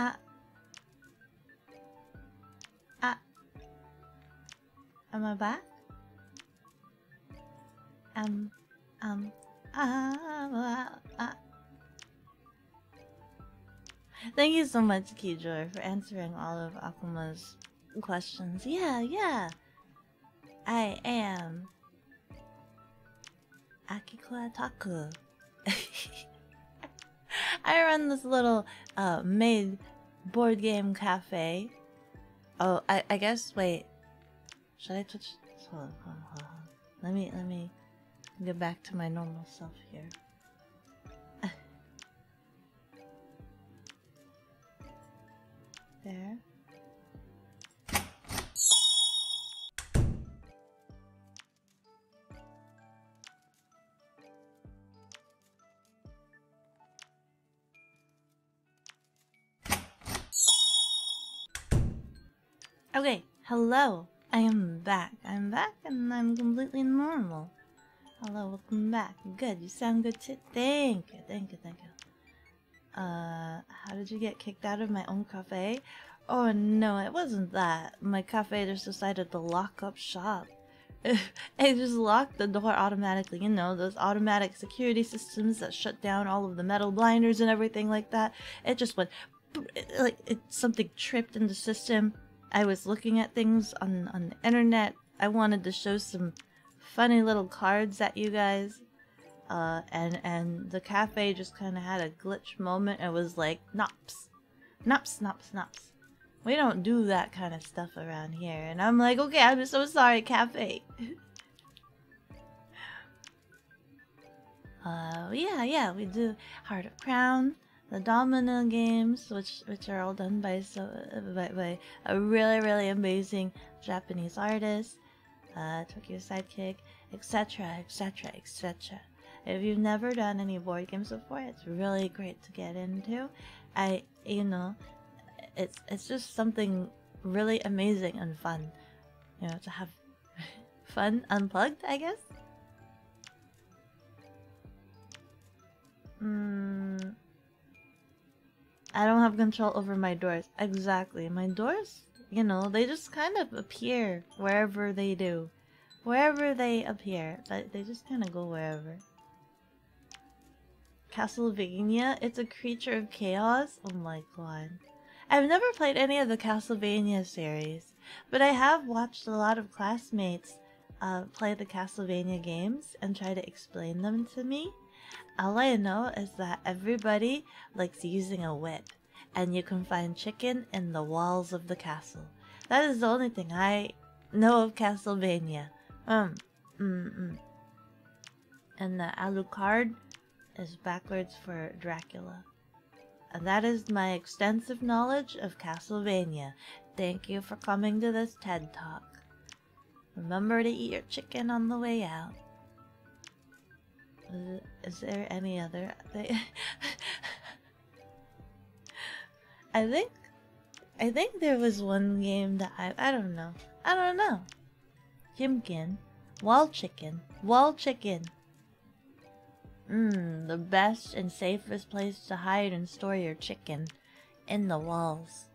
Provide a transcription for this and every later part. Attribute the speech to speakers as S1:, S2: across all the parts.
S1: Ah. Ah. Am I back? Thank you so much, Keyjoy, for answering all of Akuma's questions. Yeah. I am Akikua Taku. I run this little mid board game cafe. Oh, I guess, wait. Should I touch? Hold on. Let me get back to my normal self here. There. Okay, hello. I am back. I'm back and I'm completely normal. Hello, welcome back. Good, you sound good too. Thank you. How did you get kicked out of my own cafe? Oh no, it wasn't that. My cafe just decided to lock up shop. It just locked the door automatically, you know, those automatic security systems that shut down all of the metal blinders and everything like that. It just went, like, something tripped in the system. I was looking at things on the internet. I wanted to show some funny little cards at you guys. And the cafe just kind of had a glitch moment. It was like, nops. We don't do that kind of stuff around here. And I'm like, okay, I'm so sorry, cafe. Yeah, we do Heart of Crown, the Domino games, which are all done by a really amazing Japanese artist, Tokyo Sidekick, etc. If you've never done any board games before, it's really great to get into. You know, it's just something really amazing and fun, you know, to have fun unplugged, I guess. I don't have control over my doors. Exactly. My doors, you know, they just kind of appear wherever they do. Wherever they appear. They just kind of go wherever. Castlevania, it's a creature of chaos? Oh my god. I've never played any of the Castlevania series, but I have watched a lot of classmates play the Castlevania games and try to explain them to me. All I know is that everybody likes using a whip, and you can find chicken in the walls of the castle. That is the only thing I know of Castlevania. And the Alucard is backwards for Dracula. And that is my extensive knowledge of Castlevania. Thank you for coming to this TED Talk. Remember to eat your chicken on the way out. Is there any other thing? I think there was one game that I don't know. Chimkin. Wall chicken. The best and safest place to hide and store your chicken. In the walls.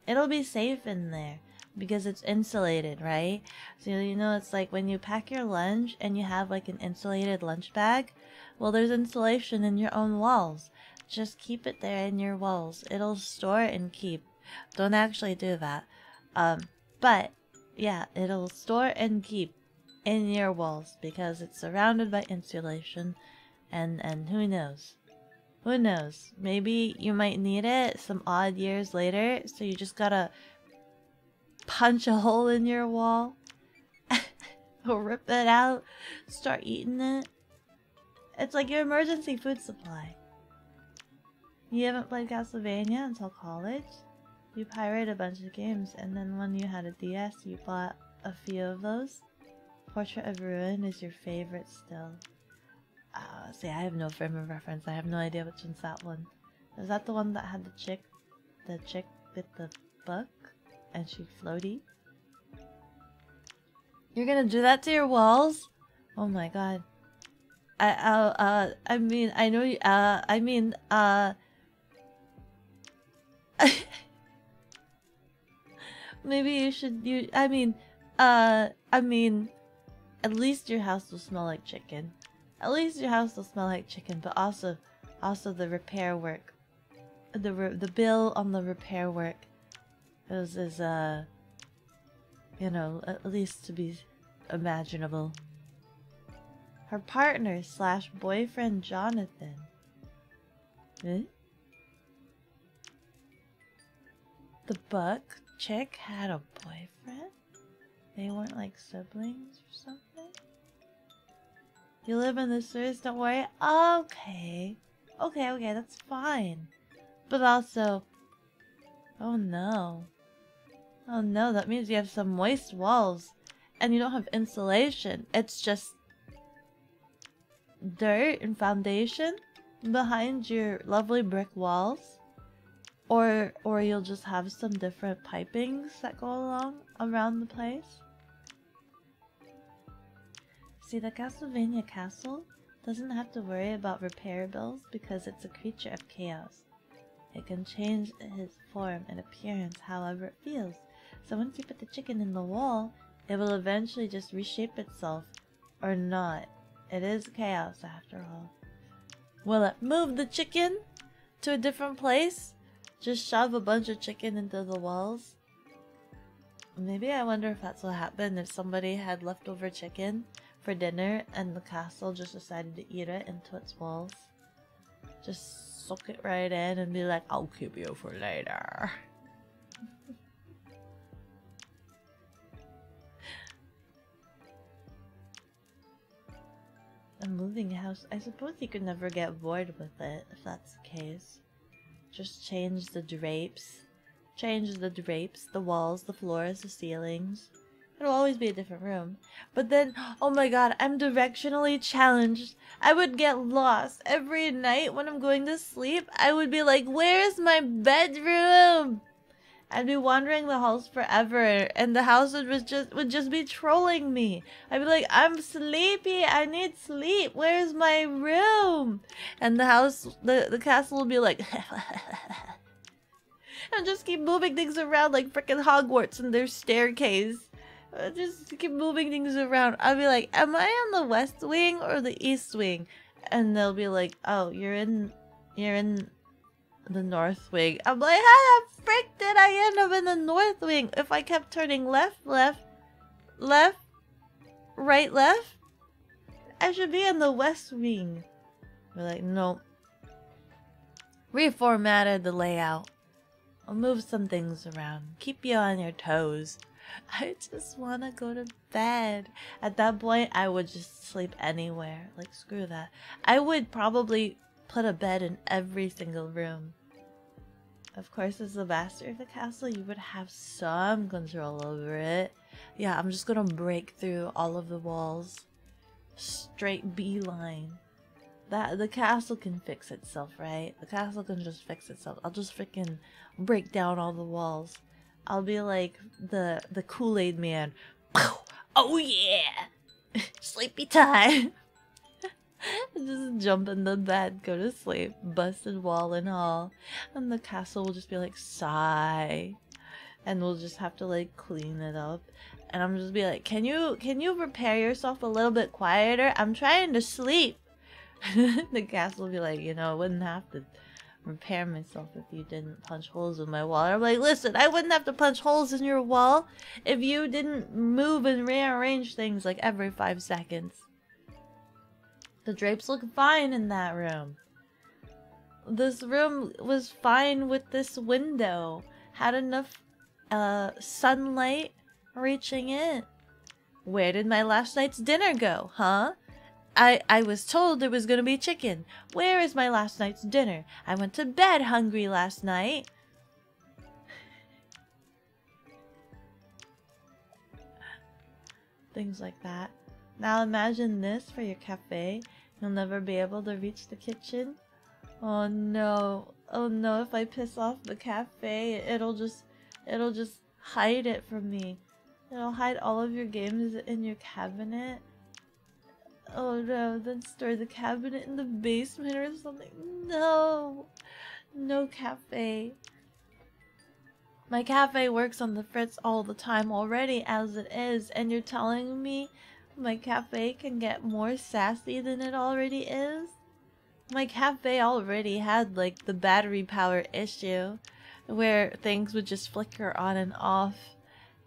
S1: It'll be safe in there because it's insulated, right? So you know, it's like when you pack your lunch and you have like an insulated lunch bag. Well, there's insulation in your own walls. Just keep it there in your walls. It'll store and keep. Don't actually do that. But yeah, it'll store and keep in your walls because it's surrounded by insulation. And who knows? Who knows? Maybe you might need it some odd years later, so you just gotta punch a hole in your wall, or rip it out, start eating it. It's like your emergency food supply. You haven't played Castlevania until college? You pirate a bunch of games, and then when you had a DS, you bought a few of those? Portrait of Ruin is your favorite still. See, I have no frame of reference. I have no idea which one's that one. Is that the one that had the chick with the book? And she floaty? You're gonna do that to your walls? Oh my god. I mean, I know you, Maybe you should. I mean, at least your house will smell like chicken. At least your house will smell like chicken. But also the repair work. The bill on the repair work is you know, at least to be imaginable. Her partner / boyfriend Jonathan. Eh? The buck chick had a boyfriend? They weren't like siblings or something? You live in the sewers, don't worry. Okay. Okay, that's fine. But also... Oh no. Oh no, that means you have some moist walls. And you don't have insulation. It's just... dirt and foundation behind your lovely brick walls. Or you'll just have some different pipings that go along around the place. See, the Castlevania castle doesn't have to worry about repair bills because it's a creature of chaos. It can change its form and appearance however it feels. So once you put the chicken in the wall, it will eventually just reshape itself. Or not. It is chaos after all. Will it move the chicken to a different place? Just shove a bunch of chicken into the walls? Maybe I wonder if that's what happened if somebody had leftover chicken for dinner and the castle just decided to eat it into its walls. Just soak it right in and be like, I'll keep you for later. A moving house. I suppose you could never get bored with it if that's the case. Just change the drapes. Change the drapes, the walls, the floors, the ceilings. It'll always be a different room. But then, oh my god, I'm directionally challenged. I would get lost every night when I'm going to sleep. I would be like, where's my bedroom? I'd be wandering the halls forever, and the house would just be trolling me. I'd be like, I'm sleepy, I need sleep, where's my room? And the castle would be like, and just keep moving things around like frickin' Hogwarts in their staircase. Just keep moving things around. I'll be like, am I on the west wing or the east wing? And they'll be like, oh, you're in the north wing. I'm like, how the frick did I end up in the north wing if I kept turning left, left, right, left? I should be in the west wing. We're like, nope. Reformatted the layout. I'll move some things around. Keep you on your toes. I just want to go to bed. At that point, I would just sleep anywhere. Like, screw that. I would probably put a bed in every single room. Of course, as the master of the castle, you would have some control over it. Yeah, I'm just gonna break through all of the walls. Straight beeline. The castle can fix itself, right? The castle can just fix itself. I'll just freaking break down all the walls. I'll be like the Kool-Aid man. Oh yeah! Sleepy time! Just jump in the bed, go to sleep, busted wall and all. And the castle will just be like, sigh. And we'll just have to like clean it up. And I'm just be like, can you prepare yourself a little bit quieter? I'm trying to sleep. The castle will be like, you know, I wouldn't have to repair myself if you didn't punch holes in my wall. I'm like, listen, I wouldn't have to punch holes in your wall if you didn't move and rearrange things like every 5 seconds. The drapes look fine in that room. This room was fine with this window. Had enough sunlight reaching in. Where did my last night's dinner go, huh? I was told there was gonna be chicken. Where is my last night's dinner? I went to bed hungry last night. Things like that. Now imagine this for your cafe. You'll never be able to reach the kitchen. Oh no. Oh no, if I piss off the cafe, it'll just hide it from me. It'll hide all of your games in your cabinet. Oh no, then store the cabinet in the basement or something. No. No cafe. My cafe works on the fritz all the time already as it is, and you're telling me my cafe can get more sassy than it already is? My cafe already had like the battery power issue where things would just flicker on and off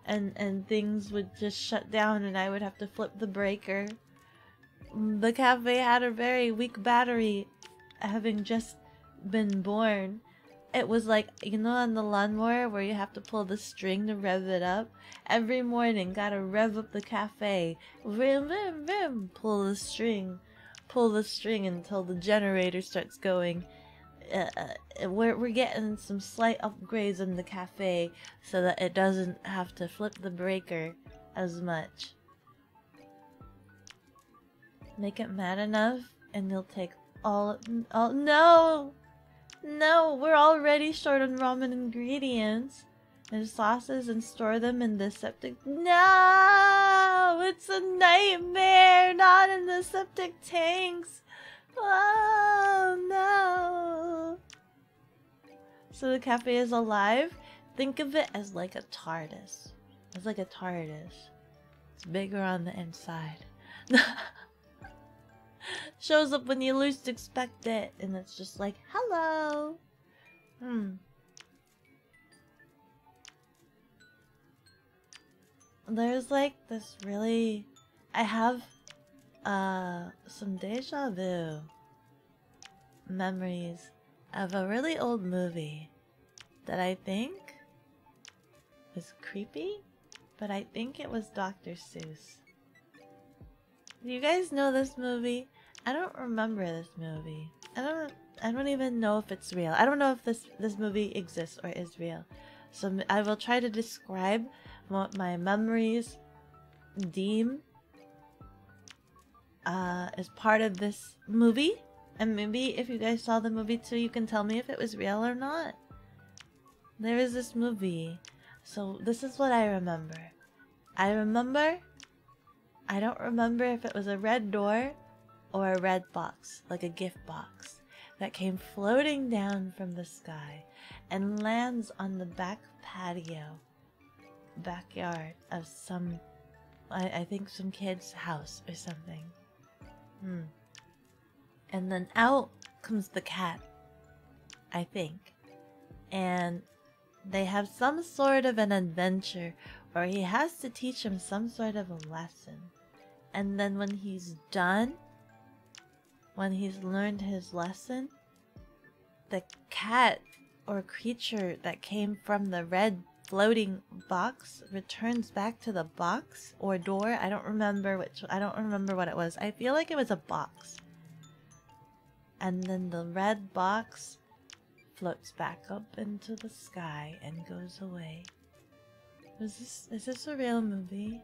S1: and things would just shut down and I would have to flip the breaker. The cafe had a very weak battery having just been born. It was like, you know, on the lawnmower where you have to pull the string to rev it up? Every morning, gotta rev up the cafe. Rim, rim, rim. Pull the string. Pull the string until the generator starts going. We're getting some slight upgrades in the cafe so that it doesn't have to flip the breaker as much. Make it mad enough and you'll take all no! No, we're already short on ramen ingredients and sauces and store them in the septic. No! It's a nightmare! Not in the septic tanks! Oh, no! So the cafe is alive? Think of it as like a TARDIS. It's like a TARDIS. It's bigger on the inside. Shows up when you least expect it, and it's just like, hello! There's like this really... I have some deja vu memories of a really old movie that I think was creepy, but I think it was Dr. Seuss. Do you guys know this movie? I don't remember this movie. I don't even know if it's real. I don't know if this movie exists or is real. So I will try to describe what my memories deem as part of this movie. And maybe if you guys saw the movie too, you can tell me if it was real or not. There is this movie. So this is what I remember. I don't remember if it was a red door or a red box, like a gift box, that came floating down from the sky and lands on the back backyard of some, I think some kid's house or something. And then out comes the cat, I think. And they have some sort of an adventure, or he has to teach him some sort of a lesson. And then when he's done, when he's learned his lesson, the cat or creature that came from the red floating box returns back to the box or door. I don't remember what it was. I feel like it was a box. And then the red box floats back up into the sky and goes away. Is this a real movie?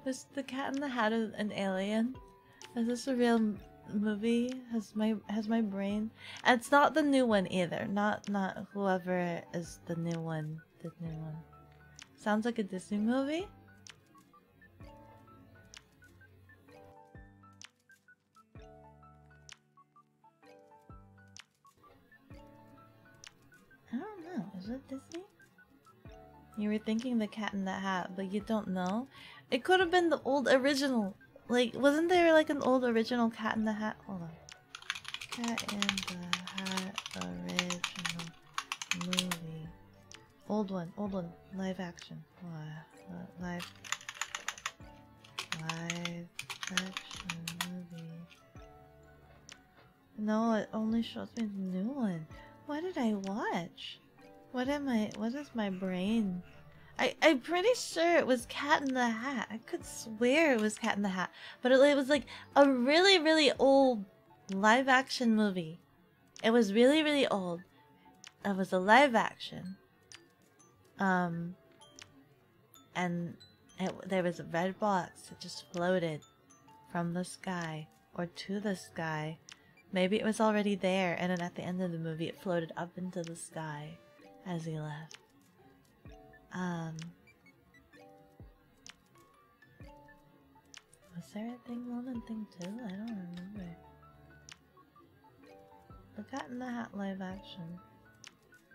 S1: Is the Cat in the Hat an alien? Is this a real movie? Has my brain? And it's not the new one either. Not whoever is the new one. The new one. Sounds like a Disney movie. I don't know. Is it Disney? You were thinking the Cat in the Hat, but you don't know? It could have been the old original. Like, wasn't there like an old original Cat in the Hat? Hold on. Cat in the Hat original movie. Old one. Live action. Live action movie. No, it only shows me the new one. What did I watch? What is my brain? I'm pretty sure it was Cat in the Hat. I could swear it was Cat in the Hat. But it was like a really, really old live action movie. It was really, really old. It was a live action. And there was a red box that just floated from the sky or to the sky. Maybe it was already there, and then at the end of the movie it floated up into the sky as he left. Was there a thing 1 and thing 2? I don't remember. The Cat in the Hat live action.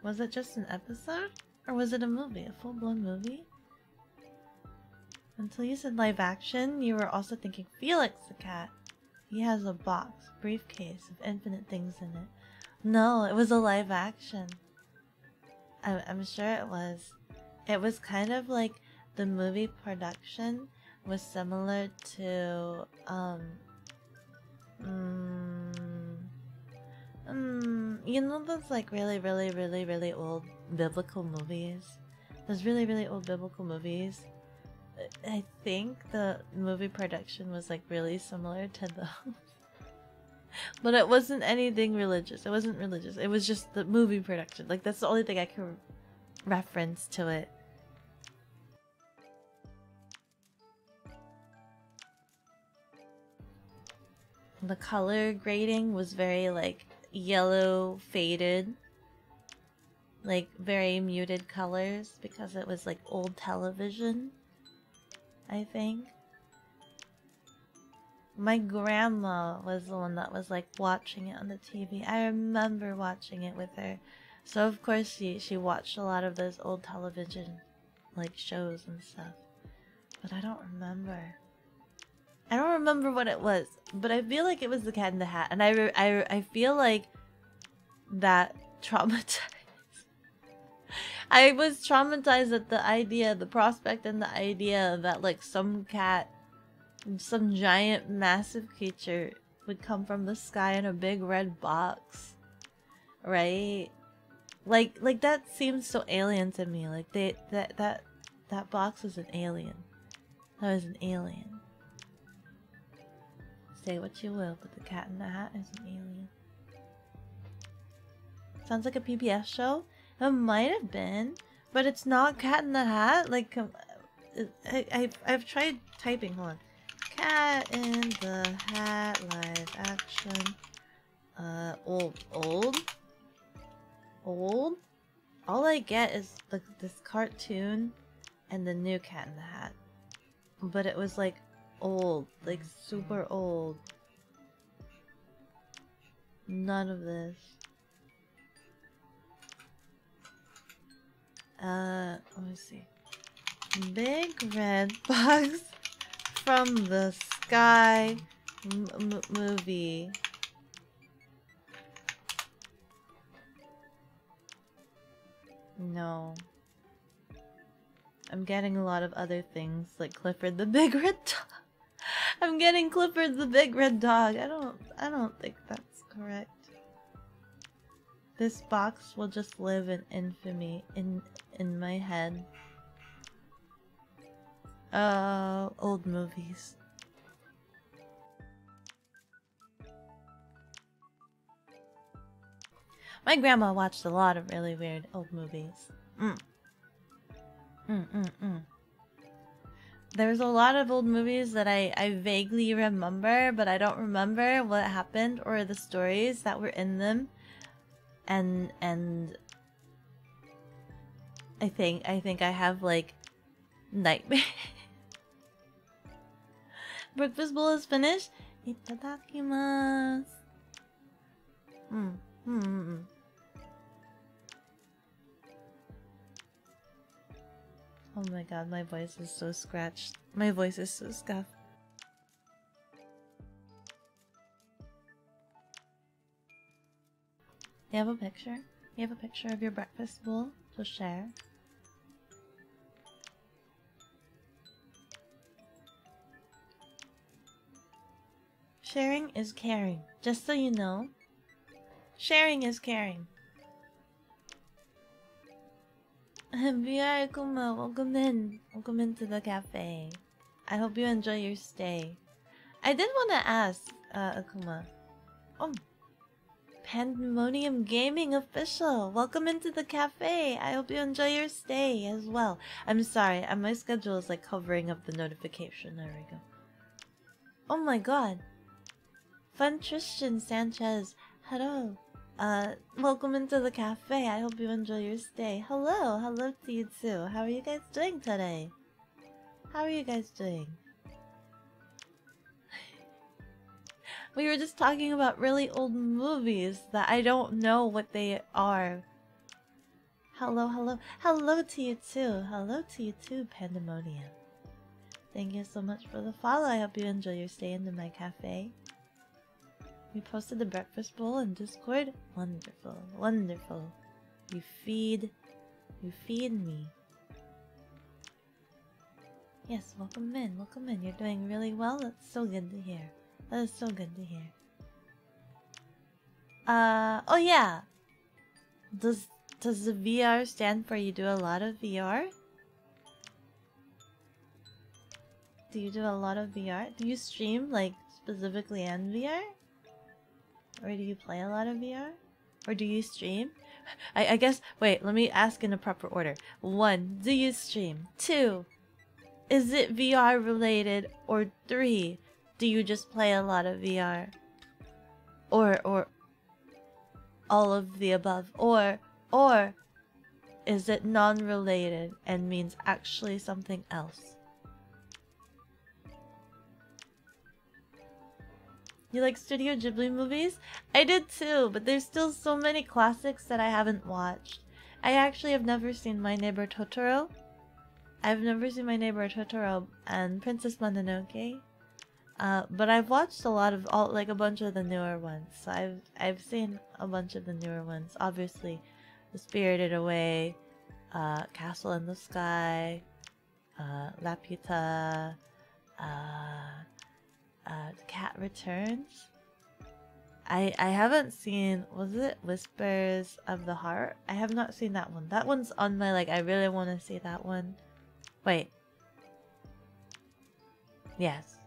S1: Was it just an episode? Or was it a movie? A full-blown movie? Until you said live action, you were also thinking Felix the cat. He has a box, briefcase of infinite things in it. No, it was a live action. I'm sure it was. It was kind of like the movie production was similar to you know those like really old biblical movies? Those really old biblical movies? I think the movie production was like really similar to those. But it wasn't anything religious. It wasn't religious. It was just the movie production. Like that's the only thing I can reference to it. The color grading was very like yellow faded, like very muted colors because it was like old television, I think. My grandma was the one that was like watching it on the TV. I remember watching it with her. So of course she watched a lot of those old television like shows and stuff. But I don't remember. I don't remember what it was, but I feel like it was the Cat in the Hat, and I feel like that traumatized. I was traumatized at the idea, the prospect, and the idea that like some cat, some giant, massive creature would come from the sky in a big red box, right? Like that seems so alien to me. Like that box was an alien. That was an alien. Say what you will, but the Cat in the Hat is an alien. Sounds like a PBS show. It might have been, but it's not Cat in the Hat. Like, I've tried typing. Hold on, Cat in the Hat live action. Old. All I get is this cartoon and the new Cat in the Hat, but it was like old, like super old. None of this. Let me see. Big red box from the sky movie. No. I'm getting a lot of other things like Clifford the Big Red Dog. I'm getting Clifford the Big Red Dog. I don't think that's correct. This box will just live in infamy in my head. Old movies. My grandma watched a lot of really weird old movies. There's a lot of old movies that I vaguely remember, but I don't remember what happened or the stories that were in them. And I think I have like nightmare. Breakfast bowl is finished. Itadakimasu. Oh my god, my voice is so scratched. My voice is so scuffed. You have a picture? You have a picture of your breakfast bowl to share? Sharing is caring. Just so you know. Sharing is caring. Kuma, welcome in. Welcome into the cafe. I hope you enjoy your stay. I did want to ask, Akuma. Oh, Pandemonium Gaming official. Welcome into the cafe. I hope you enjoy your stay as well. I'm sorry, my schedule is like covering up the notification. There we go. Oh my god. Fun Tristan Sanchez. Hello. Welcome into the cafe. I hope you enjoy your stay. Hello. Hello to you too. How are you guys doing today? How are you guys doing? We were just talking about really old movies that I don't know what they are. Hello, hello. Hello to you too. Hello to you too, Pandemonium. Thank you so much for the follow. I hope you enjoy your stay into my cafe. We posted the breakfast bowl in Discord. Wonderful, wonderful. You feed me. Yes, welcome in, welcome in. You're doing really well. That's so good to hear. That is so good to hear. Oh yeah. Does the VR stand for you do a lot of VR? Do you do a lot of VR? Do you stream, like, specifically in VR? Or do you play a lot of VR? Or do you stream? I guess, wait, let me ask in a proper order. 1, do you stream? 2, is it VR related? Or 3, do you just play a lot of VR? Or all of the above? Or is it non-related and means actually something else? You like Studio Ghibli movies? I did too, but there's still so many classics that I haven't watched. I actually have never seen My Neighbor Totoro. I've never seen My Neighbor Totoro and Princess Mononoke. But I've watched a lot of a bunch of the newer ones. So I've seen a bunch of the newer ones. Obviously, The Spirited Away, Castle in the Sky, Laputa, The Cat Returns. I haven't seen, was it Whispers of the Heart? I have not seen that one. That one's on my, I really want to see that one. Wait. Yes.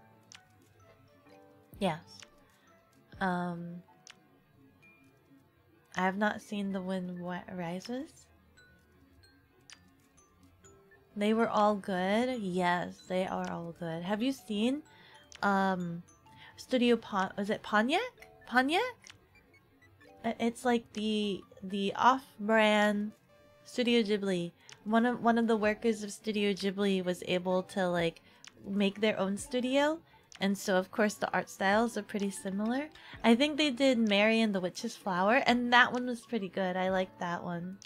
S1: Yes. I have not seen The Wind Rises. They were all good. Yes, they are all good. Have you seen Studio was it Ponyak? It's like the off-brand Studio Ghibli. One of the workers of Studio Ghibli was able to make their own studio, and so of course the art styles are pretty similar. I think they did Mary and the Witch's Flower, and that one was pretty good. I liked that one.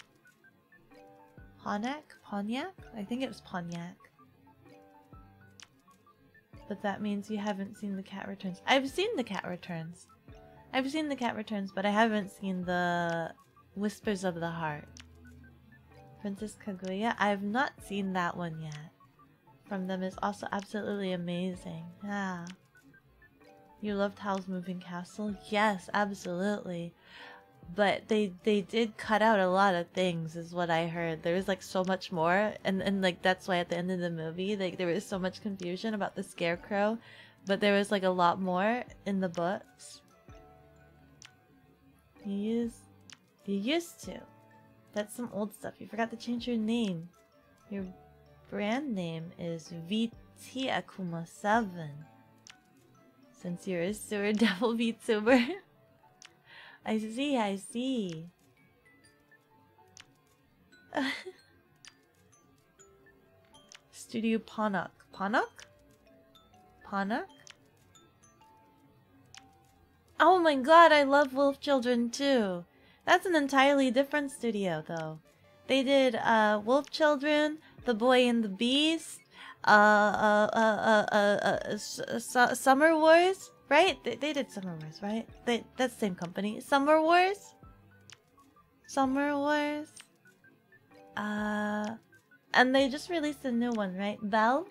S1: Ponyak? I think it was Ponyak. But that means you haven't seen The Cat Returns. I've seen The Cat Returns. But I haven't seen the Whispers of the Heart. Princess Kaguya? I've not seen that one yet. From them is also absolutely amazing. Yeah. You loved Howl's Moving Castle? Yes, absolutely. But they did cut out a lot of things, is what I heard. There was so much more, and that's why at the end of the movie there was so much confusion about the scarecrow, but there was a lot more in the books. You used to. That's some old stuff. You forgot to change your name. Your brand name is VT Akuma 7. Since you're a sewer devil VTuber. I see. Studio Ponok. Ponok? Oh my god, I love Wolf Children too. That's an entirely different studio though. They did Wolf Children, The Boy and the Beast, Summer Wars. Right? They did Summer Wars, right? That's the same company. Summer Wars? And they just released a new one, right? Belle?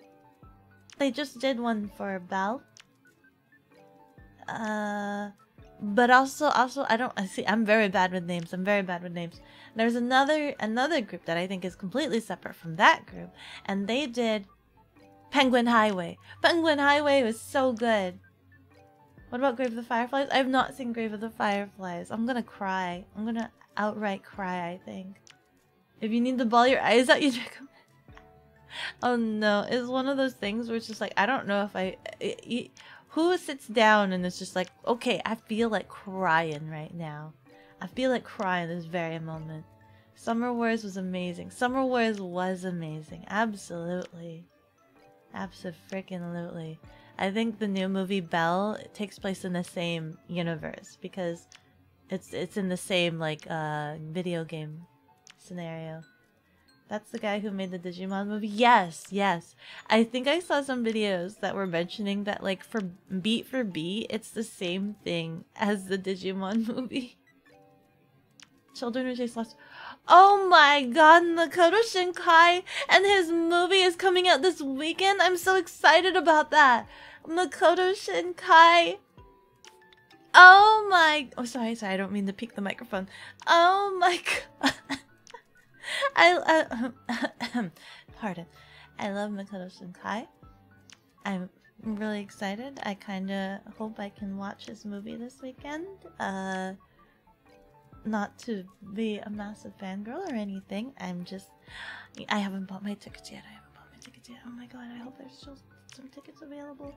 S1: They just did one for Belle. But also I'm very bad with names. There's another group that I think is completely separate from that group, and they did Penguin Highway. Penguin Highway was so good. What about Grave of the Fireflies? I have not seen Grave of the Fireflies. I'm gonna cry. I'm gonna outright cry, I think. If you need to bawl your eyes out, you'd recommend. Oh no, it's one of those things where it's just I don't know if who sits down and it's just okay, I feel like crying right now. I feel like crying this very moment. Summer Wars was amazing. Absolutely. Abso-freaking-lutely. I think the new movie Belle takes place in the same universe because it's in the same video game scenario. That's the guy who made the Digimon movie? Yes, yes. I think I saw some videos that were mentioning that, like, for beat, it's the same thing as the Digimon movie. Children who chase lost. Oh my god, Makoto Shinkai and his movie is coming out this weekend. I'm so excited about that. Makoto Shinkai. Oh my... Oh, sorry, I don't mean to peek the microphone. Oh my god. Pardon. I love Makoto Shinkai. I'm really excited. I kinda hope I can watch his movie this weekend. Not to be a massive fangirl or anything. I haven't bought my tickets yet. Oh my god, I hope there's still some tickets available.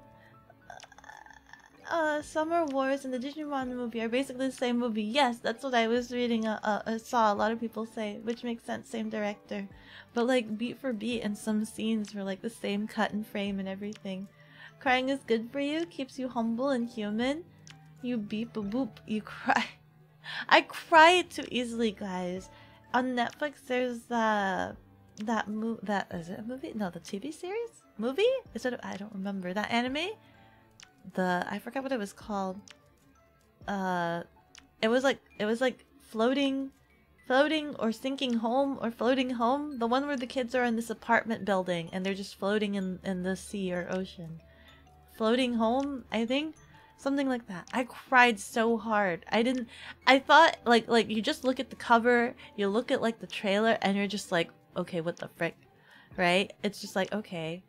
S1: Summer Wars and the Digimon movie are basically the same movie. Yes, that's what I was reading. Saw a lot of people say, which makes sense. Same director, but like beat for beat, and some scenes were like the same cut and frame and everything. Crying is good for you. Keeps you humble and human. You beep a boop. You cry. I cry too easily, guys. On Netflix, there's that is it a movie? No, the TV series movie. Is it? I don't remember that anime. I forgot what it was called. It was like floating or sinking home or floating home. The one where the kids are in this apartment building and they're just floating in the sea or ocean. Floating home, I think. Something like that. I cried so hard. I thought like you just look at the cover, you look at like the trailer, and you're just like, okay, what the frick, right? It's just like, okay,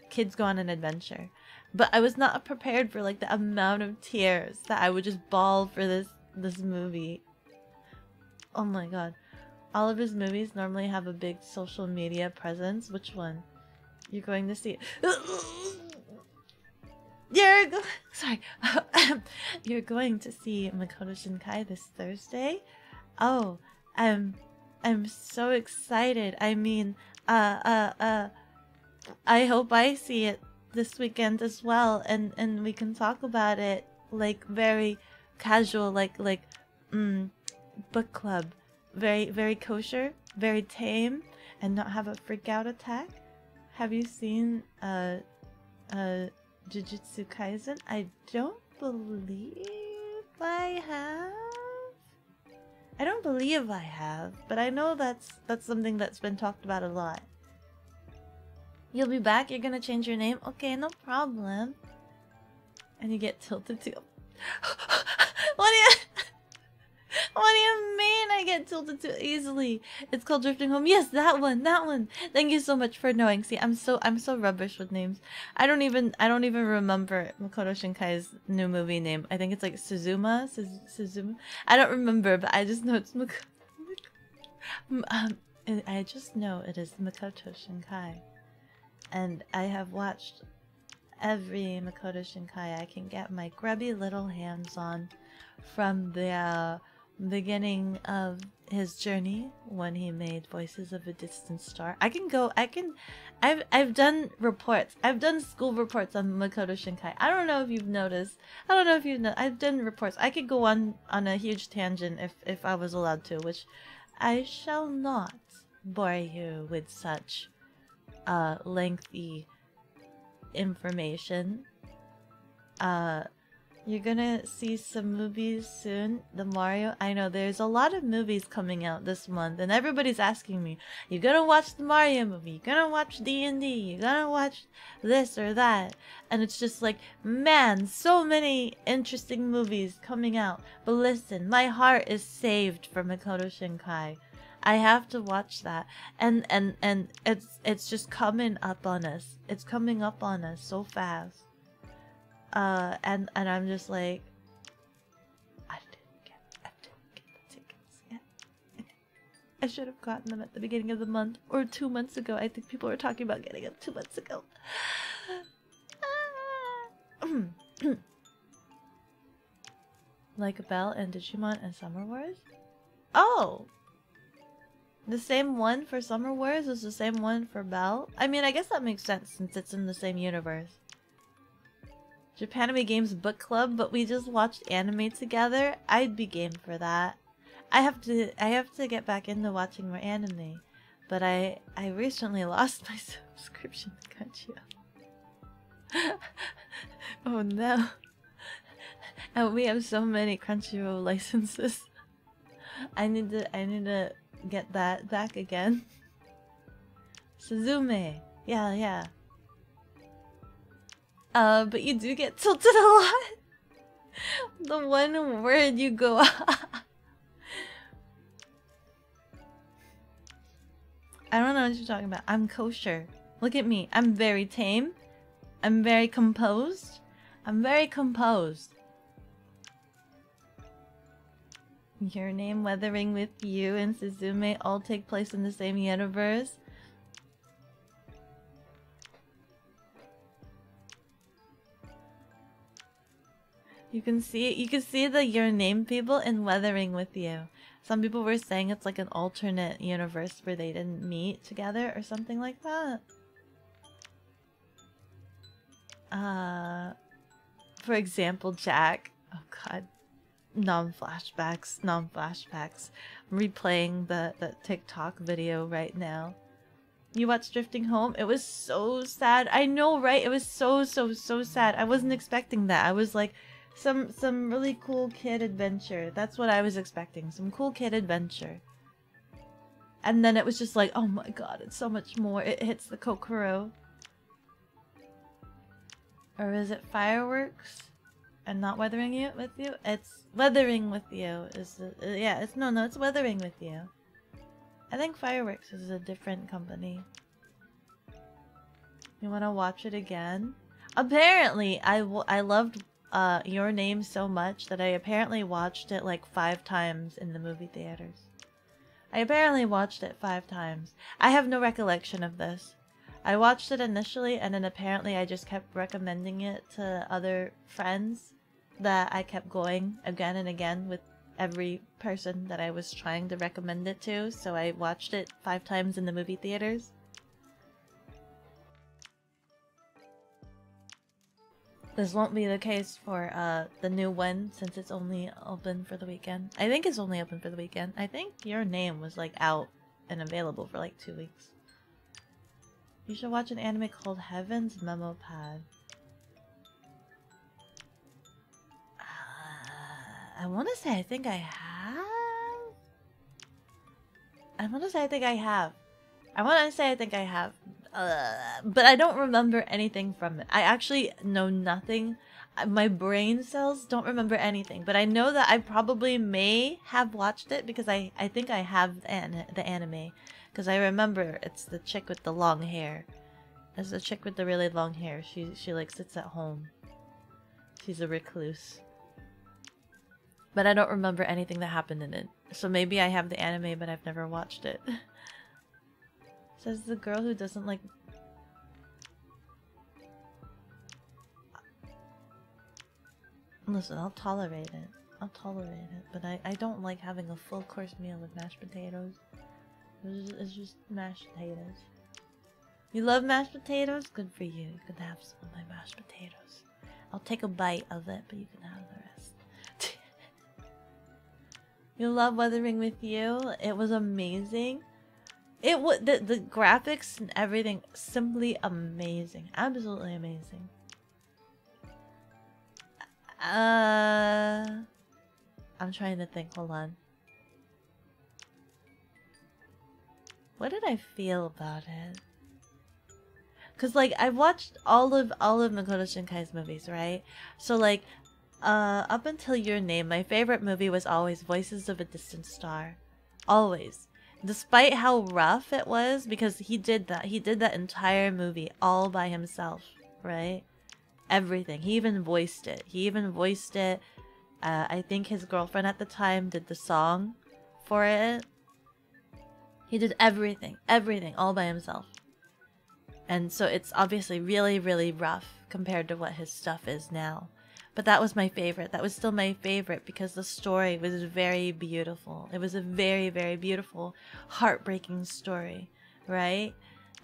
S1: kids go on an adventure. But I was not prepared for like the amount of tears that I would just bawl for this movie. Oh my god. All of his movies normally have a big social media presence. Which one? You're going to see You're going to see Makoto Shinkai this Thursday? Oh, I'm so excited. I mean, I hope I see it this weekend as well, and we can talk about it like very casual, like book club, very kosher, very tame, and not have a freak out attack. Have you seen Jujutsu Kaisen? I don't believe I have. I don't believe I have, but I know that's something that's been talked about a lot. You'll be back? You're gonna change your name? Okay, no problem. And you get tilted too. What do you mean I get tilted too easily? It's called Drifting Home. Yes, that one. Thank you so much for knowing. See, I'm so rubbish with names. I don't even remember Makoto Shinkai's new movie name. I think it's like Suzuma. I don't remember, but I just know it's I just know it is Makoto Shinkai. And I have watched every Makoto Shinkai I can get my grubby little hands on from the beginning of his journey when he made Voices of a Distant Star. I've done reports. I've done school reports on Makoto Shinkai. I don't know if you've noticed. I've done reports. I could go on a huge tangent if I was allowed to, which I shall not bore you with such lengthy information. You're gonna see some movies soon. The Mario. I know there's a lot of movies coming out this month, and everybody's asking me, "You gonna watch the Mario movie? You gonna watch D&D? You gonna watch this or that?" And it's just like, man, so many interesting movies coming out. But listen, my heart is saved for Makoto Shinkai. I have to watch that, and it's just coming up on us. It's coming up on us so fast. And I'm just like, I didn't get the tickets yet. I should have gotten them at the beginning of the month or 2 months ago. I think people were talking about getting them 2 months ago. Like Belle and Digimon and Summer Wars? Oh! The same one for Summer Wars is the same one for Belle? I mean, I guess that makes sense since it's in the same universe. Japanime Games Book Club, but we just watched anime together? I'd be game for that. I have to get back into watching more anime, but I recently lost my subscription to Crunchyroll. Oh no. And we have so many Crunchyroll licenses. I need to get that back again. Suzume. Yeah. But you do get tilted a lot. The one word you go I don't know what you're talking about. I'm kosher. Look at me. I'm very tame. I'm very composed. Your Name, Weathering with You, and Suzume all take place in the same universe. You can see the Your Name people in Weathering with You. Some people were saying it's like an alternate universe where they didn't meet together or something like that. For example, Jack. Oh god. Non-flashbacks. I'm replaying the TikTok video right now. You watched Drifting Home? It was so sad. I know, right? It was so sad. I wasn't expecting that. I was like, some really cool kid adventure. That's what I was expecting. Some cool kid adventure. And then it was just like, oh my god, it's so much more. It hits the Kokoro. Or is it Fireworks? And not Weathering with You? It's Weathering with You. Yeah, it's Weathering with You. I think Fireworks is a different company. You want to watch it again? Apparently, I loved Your Name so much that I apparently watched it like 5 times in the movie theaters. I apparently watched it 5 times. I have no recollection of this. I watched it initially, and then apparently I just kept recommending it to other friends that I kept going again and again with every person that I was trying to recommend it to, so I watched it 5 times in the movie theaters. This won't be the case for the new one, since it's only open for the weekend. I think it's only open for the weekend. I think Your Name was like out and available for like 2 weeks. You should watch an anime called Heaven's Memo Pad. I want to say I think I have. But I don't remember anything from it. I actually know nothing. My brain cells don't remember anything. But I know that I probably may have watched it because I think I have the anime. Because I remember it's the chick with the long hair. It's the chick with the really long hair. She like sits at home. She's a recluse. But I don't remember anything that happened in it. So maybe I have the anime, but I've never watched it. Says the girl who doesn't like... Listen, I'll tolerate it. But I don't like having a full course meal with mashed potatoes. It's just mashed potatoes. You love mashed potatoes? Good for you. You can have some of my mashed potatoes. I'll take a bite of it, but you can have the rest. You love Weathering with You? It was amazing. It was the graphics and everything, simply amazing. Absolutely amazing. I'm trying to think. Hold on. What did I feel about it? Cause like I watched all of Makoto Shinkai's movies, right? So like, up until Your Name, my favorite movie was always Voices of a Distant Star, always. Despite how rough it was, because he did that entire movie all by himself, right? Everything. He even voiced it. I think his girlfriend at the time did the song for it. He did everything all by himself. And so it's obviously really, really rough compared to what his stuff is now. But that was my favorite. That was still my favorite because the story was very beautiful. It was a very, very beautiful, heartbreaking story, right?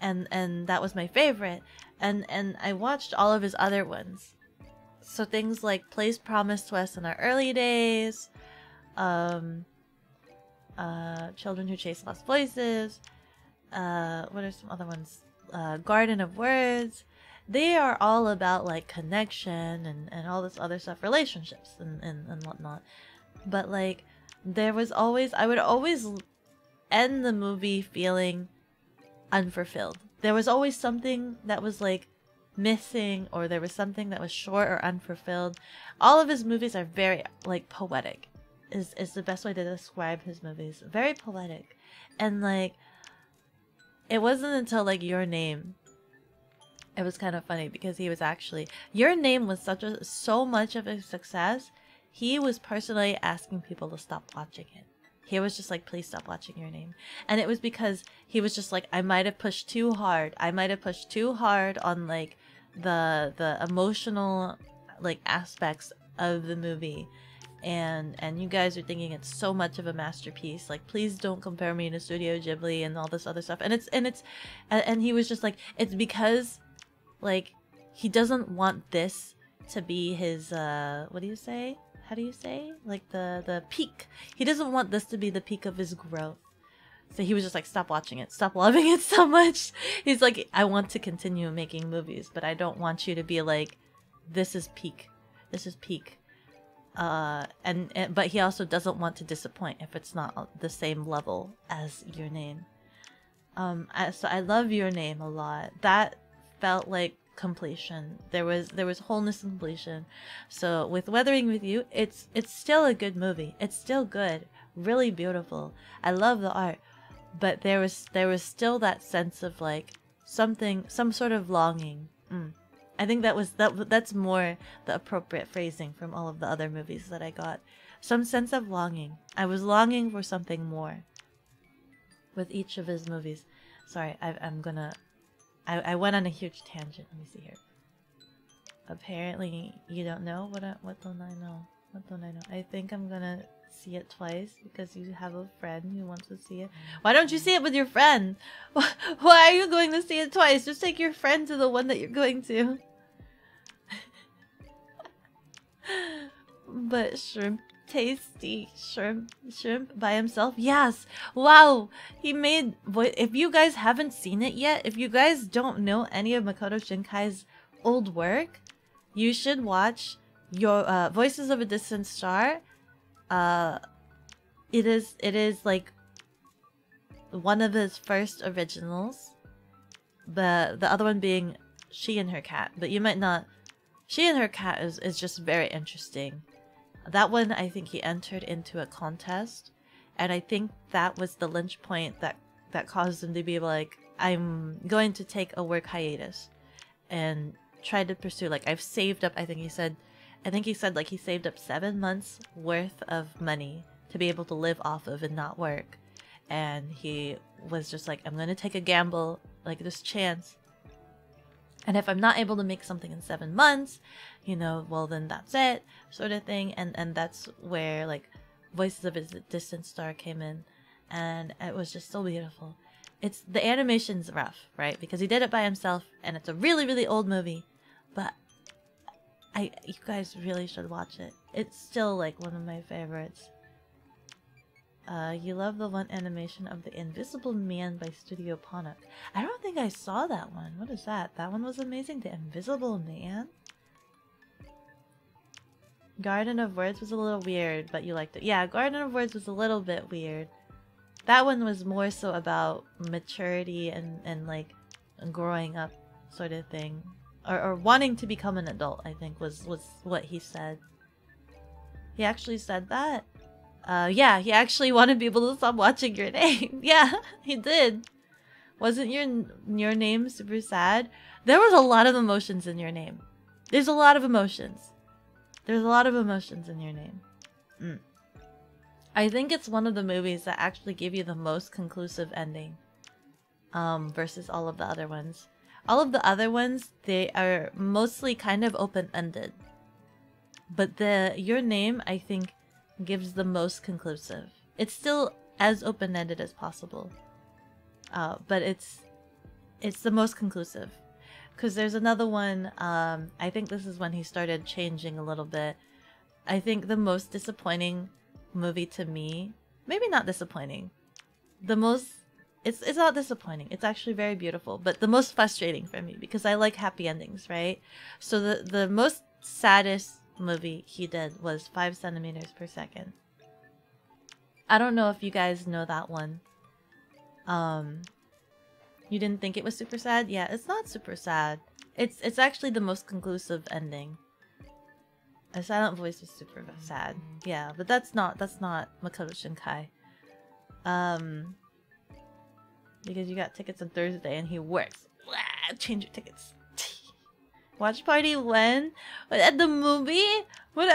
S1: And that was my favorite. And I watched all of his other ones. So things like Place Promised to Us in Our Early Days, Children Who Chase Lost Voices. What are some other ones? Garden of Words. They are all about like connection and all this other stuff, relationships and whatnot. But like there was always, I would always end the movie feeling unfulfilled. There was always something that was like missing, or there was something that was short or unfulfilled. All of his movies are very like poetic is the best way to describe his movies. Very poetic. And like it wasn't until like Your Name, it was kind of funny because he was actually, Your Name was so much of a success. He was personally asking people to stop watching it. He was just like, please stop watching Your Name. And it was because he was just like, I might have pushed too hard. I might have pushed too hard on like the emotional like aspects of the movie. And you guys are thinking it's so much of a masterpiece. Like, please don't compare me to Studio Ghibli and all this other stuff. And he was just like, it's because like he doesn't want this to be his what do you say? How do you say? Like the peak. He doesn't want this to be the peak of his growth. So he was just like, stop watching it. Stop loving it so much. He's like, I want to continue making movies, but I don't want you to be like, this is peak. This is peak. But he also doesn't want to disappoint if it's not the same level as Your Name. So I love Your Name a lot. That felt like completion. There was wholeness and completion. So with Weathering With You, it's still a good movie. It's still good, really beautiful. I love the art, but there was still that sense of like some sort of longing. I think that's more the appropriate phrasing from all of the other movies that I got. Some sense of longing. I was longing for something more with each of his movies. Sorry, I went on a huge tangent. Let me see here. Apparently, you don't know? What don't I know? What don't I know? I think I'm gonna see it twice because you have a friend who wants to see it. Why don't you see it with your friend? Why are you going to see it twice? Just take your friend to the one that you're going to. But shrimp, tasty. Shrimp by himself. Yes. Wow. He made. If you guys haven't seen it yet, if you guys don't know any of Makoto Shinkai's old work, you should watch your Voices of a Distant Star. It is like one of his first originals. The other one being She and Her Cat. But you might not. She and Her Cat is just very interesting. That one, I think he entered into a contest, and I think that was the lynch point that caused him to be like, I'm going to take a work hiatus and try to pursue, like, I've saved up, I think he said like he saved up 7 months worth of money to be able to live off of and not work. And he was just like, I'm going to take a gamble, like this chance. And if I'm not able to make something in 7 months, you know, well then that's it, sort of thing. And that's where like Voices of a Distant Star came in, and it was just so beautiful. It's the animation's rough, right? Because he did it by himself, and it's a really, really old movie. But you guys really should watch it. It's still like one of my favorites. You love the one animation of The Invisible Man by Studio Ponok. I don't think I saw that one. What is that? That one was amazing. The Invisible Man? Garden of Words was a little weird, but you liked it. Yeah, Garden of Words was a little bit weird. That one was more so about maturity and like growing up sort of thing. Or wanting to become an adult, I think was what he said. He actually said that? Yeah, he actually wanted people to stop watching Your Name. Yeah, he did. Wasn't your name super sad? There was a lot of emotions in Your Name. There's a lot of emotions. There's a lot of emotions in Your Name. I think it's one of the movies that actually give you the most conclusive ending. Versus all of the other ones. All of the other ones, they are mostly kind of open-ended. But Your Name, I think, gives the most conclusive. It's still as open-ended as possible, but it's the most conclusive. Because there's another one, I think this is when he started changing a little bit. I think the most disappointing movie to me maybe not disappointing. The most, it's not disappointing. It's actually very beautiful, but the most frustrating for me because I like happy endings, right? So the most saddest movie he did was 5 centimeters per second. I don't know if you guys know that one. You didn't think it was super sad? Yeah, it's not super sad. It's actually the most conclusive ending. A silent voice is super sad. Yeah, but that's not Makoto Shinkai. Because you got tickets on Thursday and he works. Blah, change your tickets. Watch party when? At the movie? What?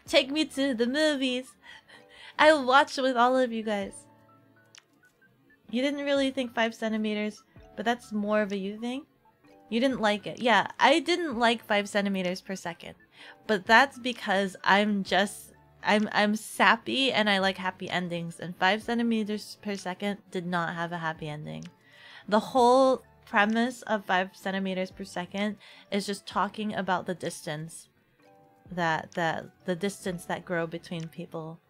S1: Take me to the movies. I watched with all of you guys. You didn't really think 5 centimeters, but that's more of a you thing? You didn't like it. Yeah, I didn't like 5 centimeters per second. But that's because I'm sappy and I like happy endings. And 5 centimeters per second did not have a happy ending. The whole premise of 5 centimeters per second is just talking about the distance. The distance that grow between people.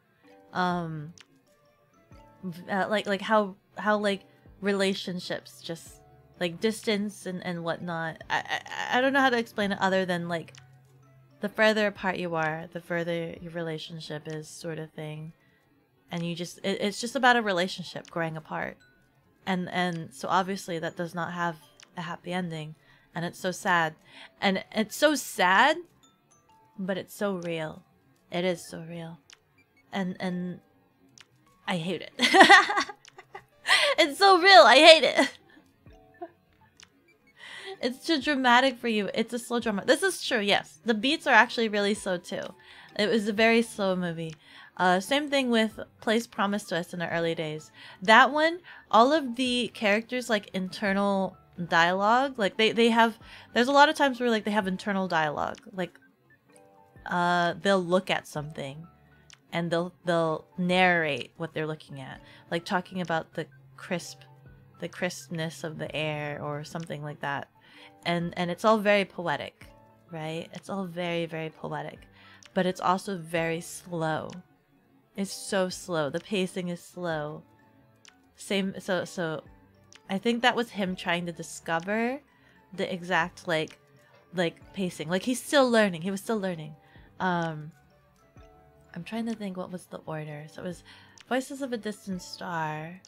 S1: Like how like relationships just like distance and whatnot. I don't know how to explain it other than like the further apart you are, the further your relationship is, sort of thing. And you just it's just about a relationship growing apart. And so obviously that does not have a happy ending, and it's so sad. And it's so sad, but it's so real. It is so real. And I hate it. It's so real. I hate it. It's too dramatic for you. It's a slow drama. This is true, yes. The beats are actually really slow too. It was a very slow movie. Same thing with Place Promised to Us in the early days. That one, all of the characters like internal dialogue, like they have, there's a lot of times where like they have internal dialogue. Like they'll look at something and they'll narrate what they're looking at. Like talking about the crispness of the air or something like that. And it's all very poetic, right? It's all very, very poetic. But it's also very slow. It's so slow. The pacing is slow. So I think that was him trying to discover the exact like pacing. Like he's still learning. He was still learning. I'm trying to think what was the order. So it was Voices of a Distant Star.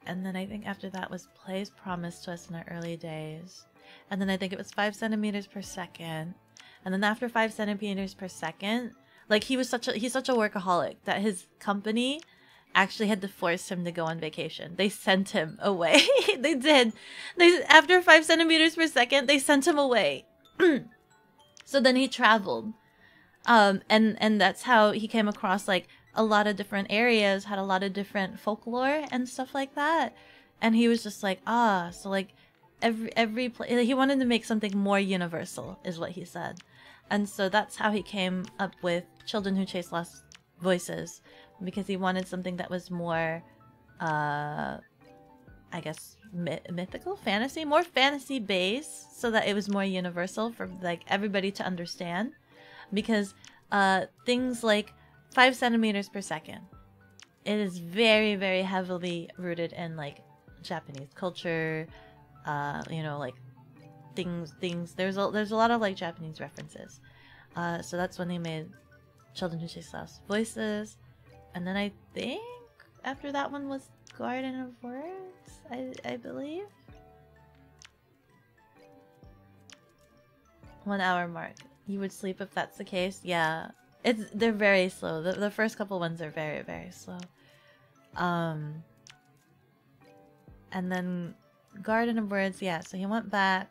S1: And then I think after that was Plays Promised to Us in Our Early Days. And then I think it was 5 centimeters per second. And then after 5 centimeters per second, like he's such a workaholic that his company actually had to force him to go on vacation. They sent him away. They did. After 5 centimeters per second, they sent him away. So then he traveled. And that's how he came across like a lot of different areas, had a lot of different folklore and stuff like that. And he was just like, so like every place, he wanted to make something more universal is what he said. And so that's how he came up with Children Who Chase Lost Voices, because he wanted something that was more, I guess, mythical, fantasy, more fantasy based, so that it was more universal for like everybody to understand. Because things like 5 centimeters per second, it is very, very heavily rooted in like Japanese culture, you know, like things. There's a lot of like Japanese references. So that's when they made Children Who Chase Lost Voices, and then I think after that one was Garden of Words. I believe. 1 hour mark. You would sleep if that's the case. Yeah, they're very slow. The first couple ones are very, very slow. And then Garden of Words. Yeah, so he went back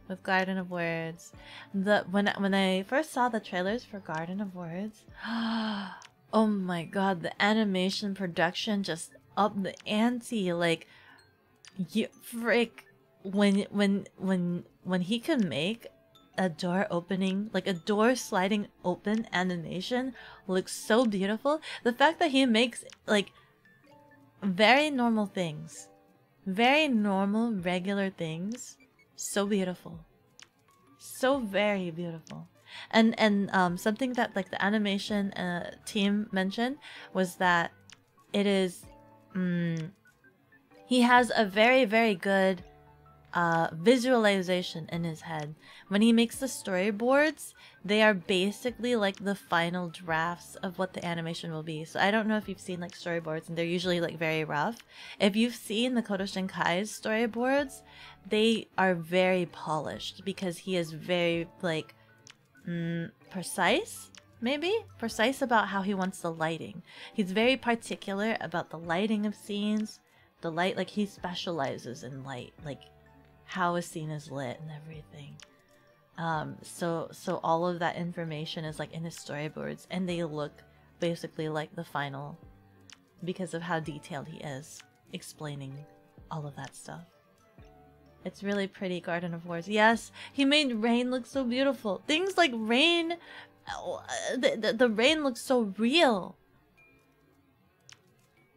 S1: with Garden of Words. When I first saw the trailers for Garden of Words, oh my god, the animation production just up the ante. Like, you frick, when he can make a door opening, like a door sliding open animation looks so beautiful. The fact that he makes like very normal things, very normal regular things, so beautiful, so very beautiful. And something that like the animation team mentioned was that it is he has a very, very good visualization in his head. When he makes the storyboards, they are basically like the final drafts of what the animation will be. So I don't know if you've seen like storyboards, and they're usually like very rough. If you've seen the Koto Shinkai's storyboards, they are very polished because he is very like precise. Maybe precise about how he wants the lighting. He's very particular about the lighting of scenes. The light, like he specializes in light, like how a scene is lit and everything. So all of that information is like in his storyboards, and they look basically like the final because of how detailed he is explaining all of that stuff. It's really pretty. Garden of Wars. Yes, he made rain look so beautiful. Things like rain, the rain looks so real.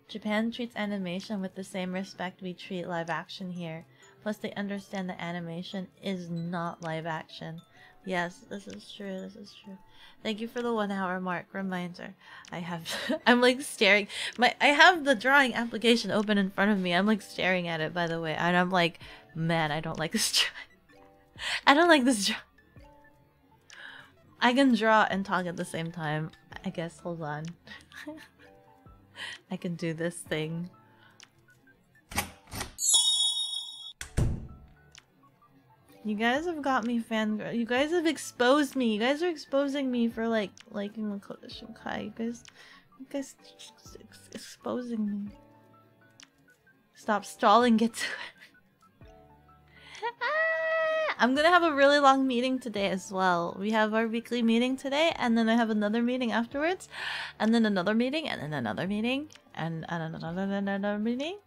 S1: Japan treats animation with the same respect we treat live action here. Plus, they understand that animation is not live action. Yes, this is true. This is true. Thank you for the 1 hour mark reminder. I have, I'm like staring. I have the drawing application open in front of me. I'm like staring at it, by the way, and I'm like, man, I don't like this drawing. I don't like this drawing. I can draw and talk at the same time. I guess. Hold on. I can do this thing. You guys have got me fangirl. You guys have exposed me. You guys are exposing me for like liking Makoto Shinkai. You guys exposing me. Stop stalling. Get to it. I'm gonna have a really long meeting today as well. We have our weekly meeting today, and then I have another meeting afterwards, and then another meeting, and then another meeting, and another meeting.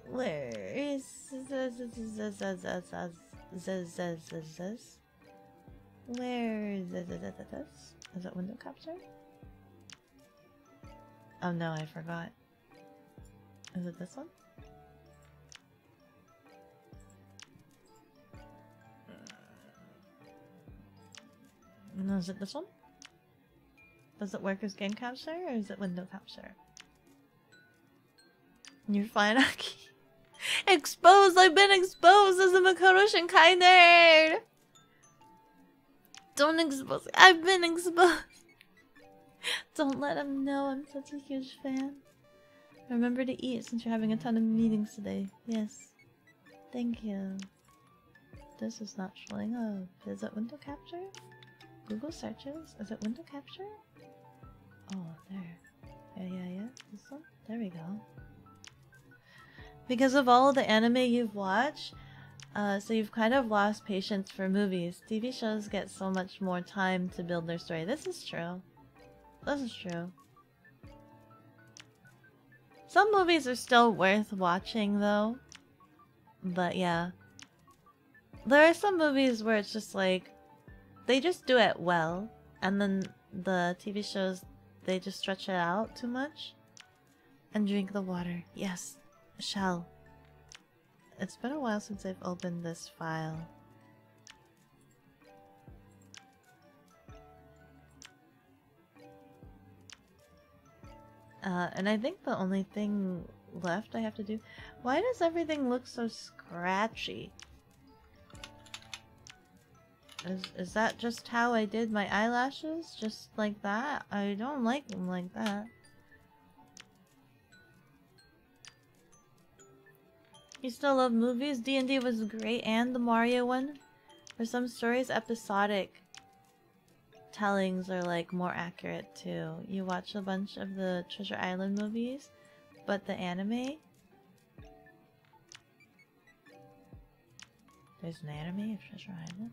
S1: Where is this? Where is this? Is it window capture? Oh no, I forgot. Is it this one? No, is it this one? Does it work as game capture, or is it window capture? You're fine, Aki. Exposed! I've been exposed as a Makoto Shinkai nerd! Don't expose. I've been exposed! Don't let him know I'm such a huge fan. Remember to eat since you're having a ton of meetings today. Yes. Thank you. This is not showing up. Is it window capture? Google searches? Is it window capture? Oh, there. Yeah. This one? There we go. Because of all the anime you've watched, so you've kind of lost patience for movies. TV shows get so much more time to build their story. This is true. This is true. Some movies are still worth watching though. But yeah. There are some movies where it's just like, they just do it well, and then the TV shows, they just stretch it out too much. And drink the water. Yes. Shall. It's been a while since I've opened this file. And I think the only thing left I have to do... Why does everything look so scratchy? Is that just how I did my eyelashes? Just like that? I don't like them like that. You still love movies? D&D was great, and the Mario one. For some stories, episodic tellings are like more accurate too. You watch a bunch of the Treasure Island movies, but the anime... There's an anime of Treasure Island?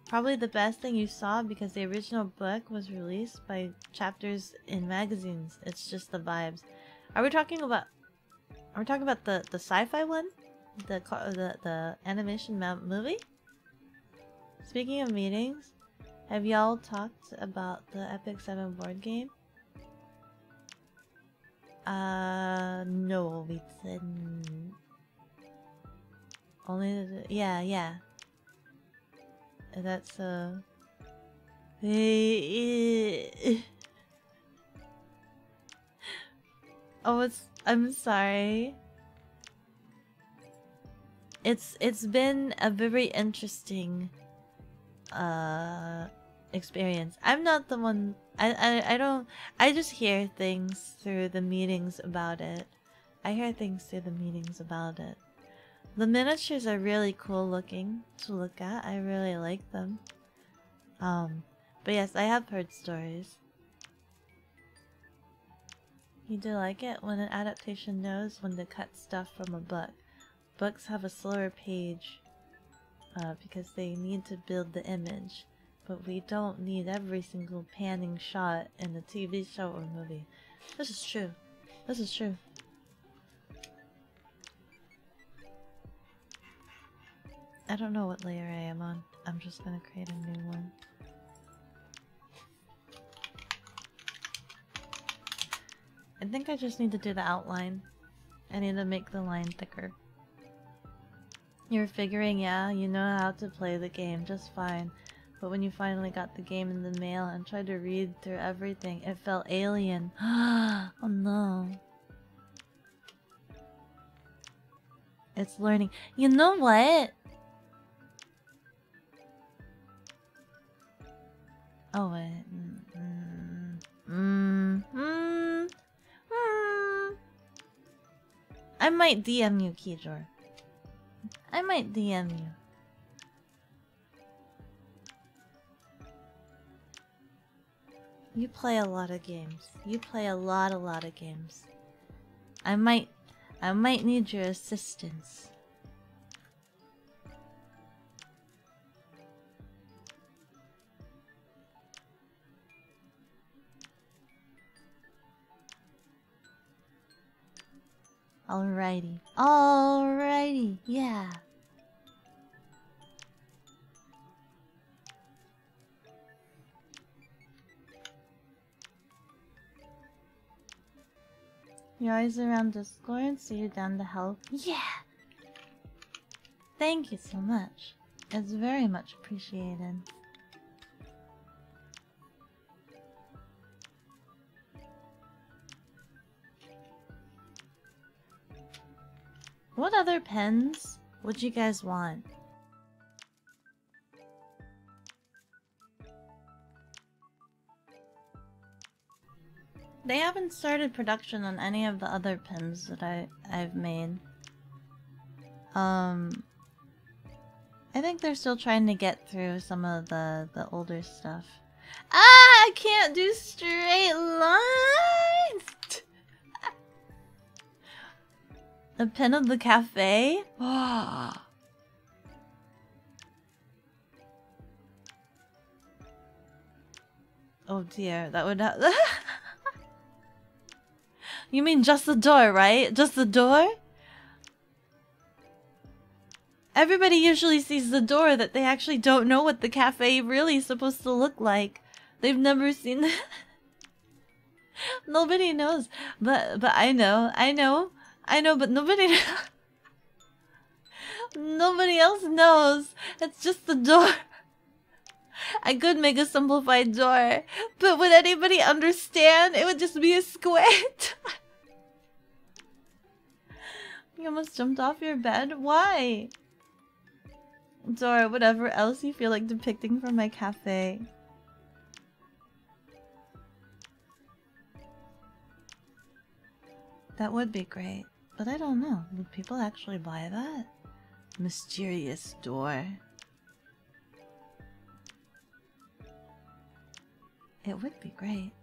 S1: Probably the best thing you saw because the original book was released by chapters in magazines. It's just the vibes. Are we talking about the sci-fi one? The animation movie? Speaking of meetings, have y'all talked about the Epic 7 board game? No, we didn't. Only yeah. That's oh, I'm sorry. It's been a very interesting experience. I'm not the one. I don't. I just hear things through the meetings about it. I hear things through the meetings about it. The miniatures are really cool looking to look at. I really like them. But yes, I have heard stories. You do like it when an adaptation knows when to cut stuff from a book. Books have a slower page because they need to build the image, but we don't need every single panning shot in a TV show or movie. This is true. This is true. I don't know what layer I am on. I'm just gonna create a new one. I think I just need to do the outline. I need to make the line thicker. You're figuring, yeah, you know how to play the game just fine. But when you finally got the game in the mail and tried to read through everything, it felt alien. Oh no. It's learning. You know what? Oh wait. I might DM you, Kijor. I might DM you. You play a lot of games. You play a lot of games. I might need your assistance. Alrighty. Alrighty. Yeah. You're always around Discord, so you're down to help. Yeah! Thank you so much. It's very much appreciated. What other pens would you guys want? They haven't started production on any of the other pens that I've made. I think they're still trying to get through some of the older stuff. Ah, I can't do straight lines! The pen of the cafe? Oh dear, that would have... You mean just the door, right? Just the door? Everybody usually sees the door, that they actually don't know what the cafe really is supposed to look like. They've never seen it. Nobody knows. But I know, but nobody nobody else knows. It's just the door. I could make a simplified door, but would anybody understand? It would just be a square. You almost jumped off your bed? Why? Door, whatever else you feel like depicting from my cafe. That would be great, but I don't know. Would people actually buy that? Mysterious door. It would be great.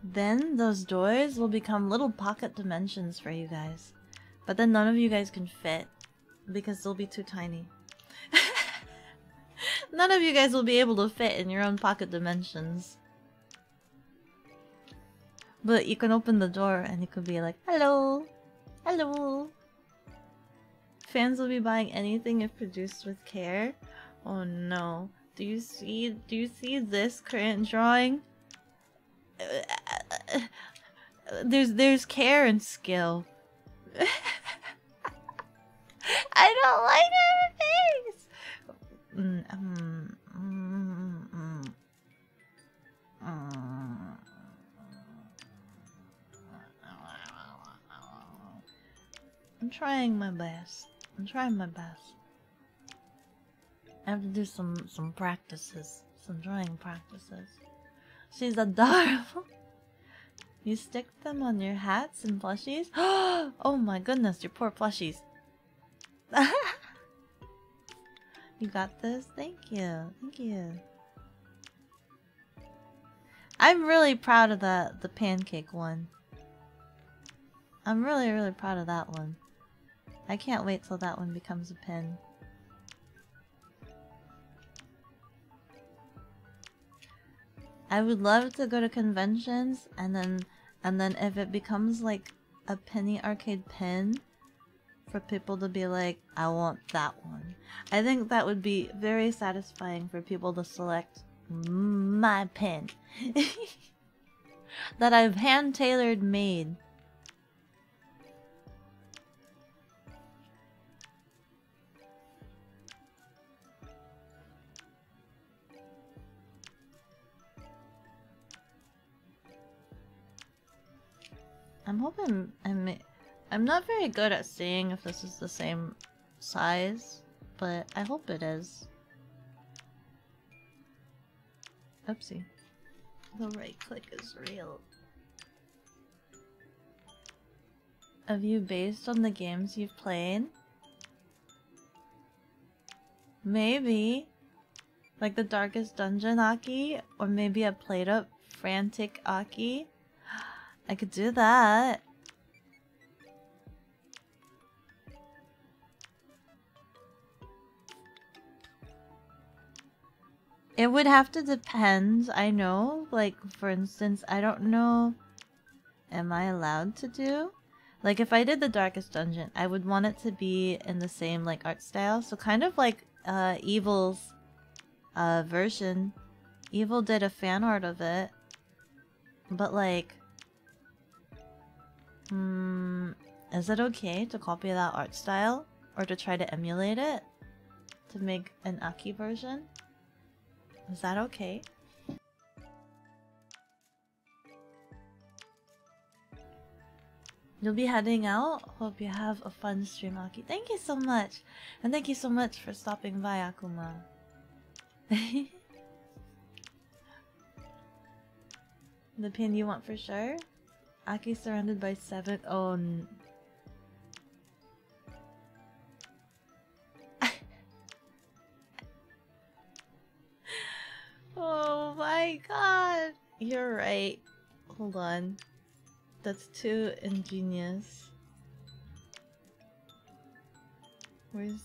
S1: Then those doors will become little pocket dimensions for you guys. But then none of you guys can fit because they'll be too tiny. None of you guys will be able to fit in your own pocket dimensions. But you can open the door and it could be like, hello, hello. Fans will be buying anything if produced with care. Oh no. Do you see this current drawing? There's care and skill. I don't like it. I'm trying my best. I'm trying my best. I have to do some practices. Some drawing practices. She's adorable. You stick them on your hats and plushies? Oh my goodness, your poor plushies. You got this? Thank you. Thank you. I'm really proud of the pancake one. I'm really proud of that one. I can't wait till that one becomes a pin. I would love to go to conventions and then if it becomes like a penny arcade pin for people to be like, I want that one. I think that would be very satisfying for people to select my pin that I've hand-tailored made. I'm hoping I'm not very good at seeing if this is the same size, but I hope it is. Oopsie. The right click is real. Of you based on the games you've played? Maybe. Like the Darkest Dungeon Aki? Or maybe a played up Frantic Aki? I could do that. It would have to depend, I know. Like, for instance, I don't know... Am I allowed to do? Like, if I did the Darkest Dungeon, I would want it to be in the same, like, art style. So kind of like, Evil's, version. Evil did a fan art of it. But, like... is it okay to copy that art style? Or to try to emulate it? To make an Aki version? Is that okay? You'll be heading out? Hope you have a fun stream, Aki. Thank you so much! And thank you so much for stopping by, Akuma. The pin you want for sure? Aki surrounded by 7... Oh... Oh my god! You're right. Hold on. That's too ingenious. Where's...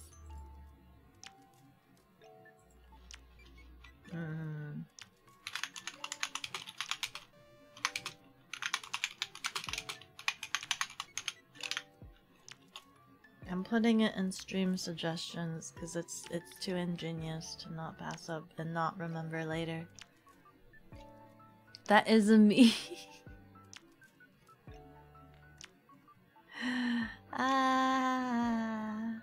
S1: I'm putting it in stream suggestions because it's too ingenious to not pass up and not remember later. That isn't me. Ah.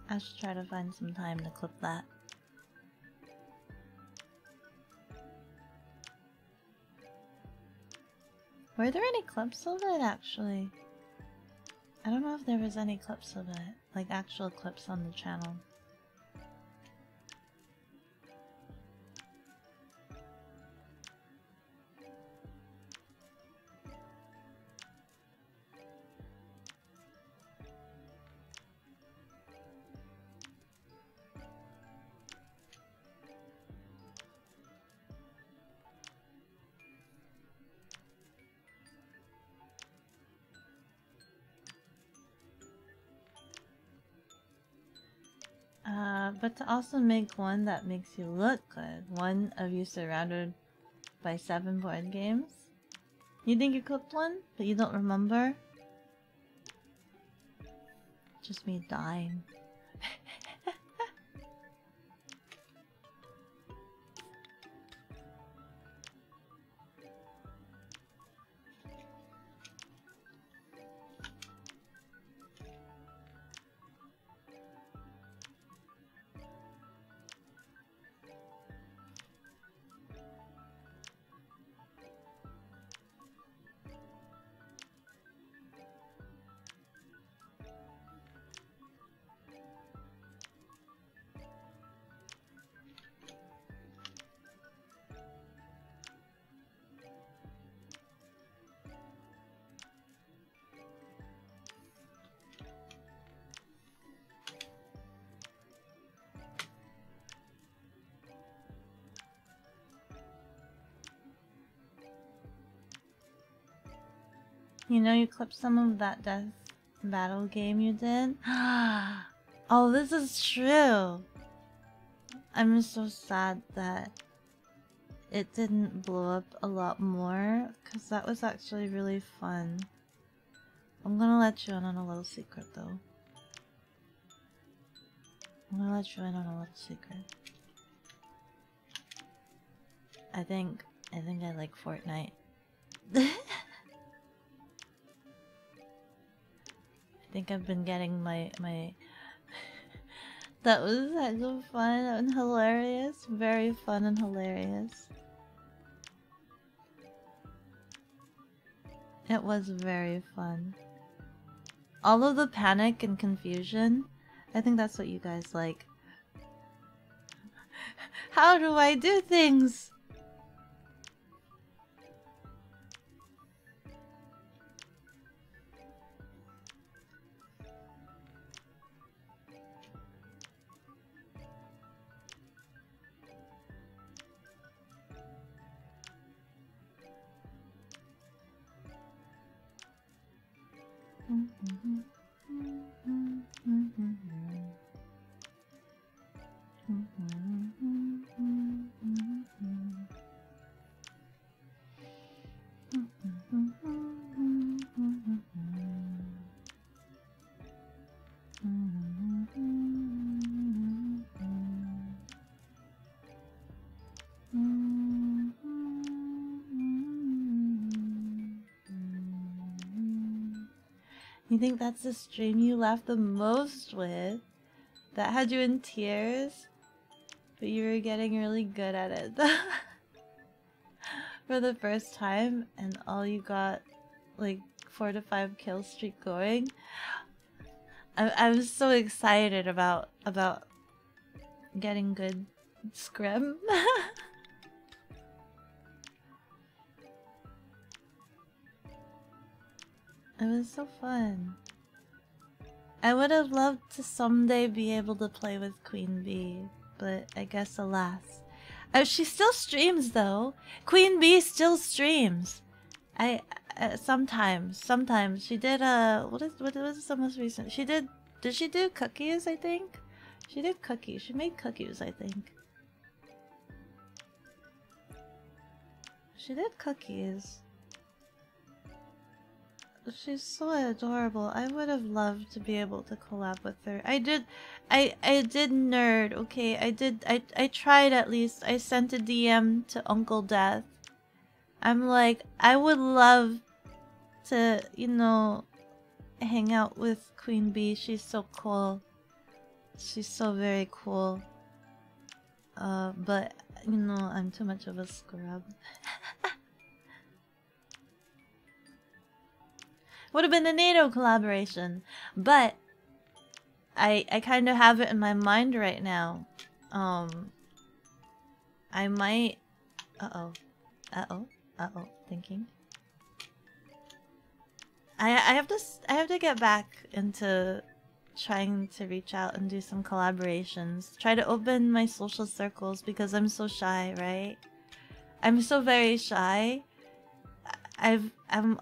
S1: I should try to find some time to clip that. Were there any clips of it, actually? I don't know if there was any clips of it. Like, actual clips on the channel. But to also make one that makes you look good. One of you surrounded by 7 board games. You think you cooked one, but you don't remember? Just me dying. You know, you clipped some of that death battle game you did. Oh, this is true. I'm so sad that it didn't blow up a lot more, because that was actually really fun. I'm gonna let you in on a little secret though. I'm gonna let you in on a little secret. I think I like Fortnite. I think I've been getting my That was hella fun and hilarious. Very fun and hilarious. It was very fun. All of the panic and confusion, I think that's what you guys like. How do I do things? You think that's the stream you laughed the most with? That had you in tears? But you were getting really good at it for the first time, and all you got like 4 to 5 kill streak going. I was so excited about getting good scrim. It was so fun. I would have loved to someday be able to play with Queen Bee, but I guess alas. She still streams though. Queen Bee still streams. Sometimes she did what was the most recent? Did she do cookies, I think? She did cookies. She made cookies, I think. She did cookies. She's so adorable. I would have loved to be able to collab with her. I did nerd, okay? I tried at least. I sent a DM to Uncle Death. I'm like, I would love to, you know, hang out with Queen Bee. She's so cool. She's so very cool. But, you know, I'm too much of a scrub. Would have been a NATO collaboration, but I kind of have it in my mind right now. I might. Thinking. I have to get back into trying to reach out and do some collaborations. Try to open my social circles because I'm so shy, right? I'm so very shy. I'm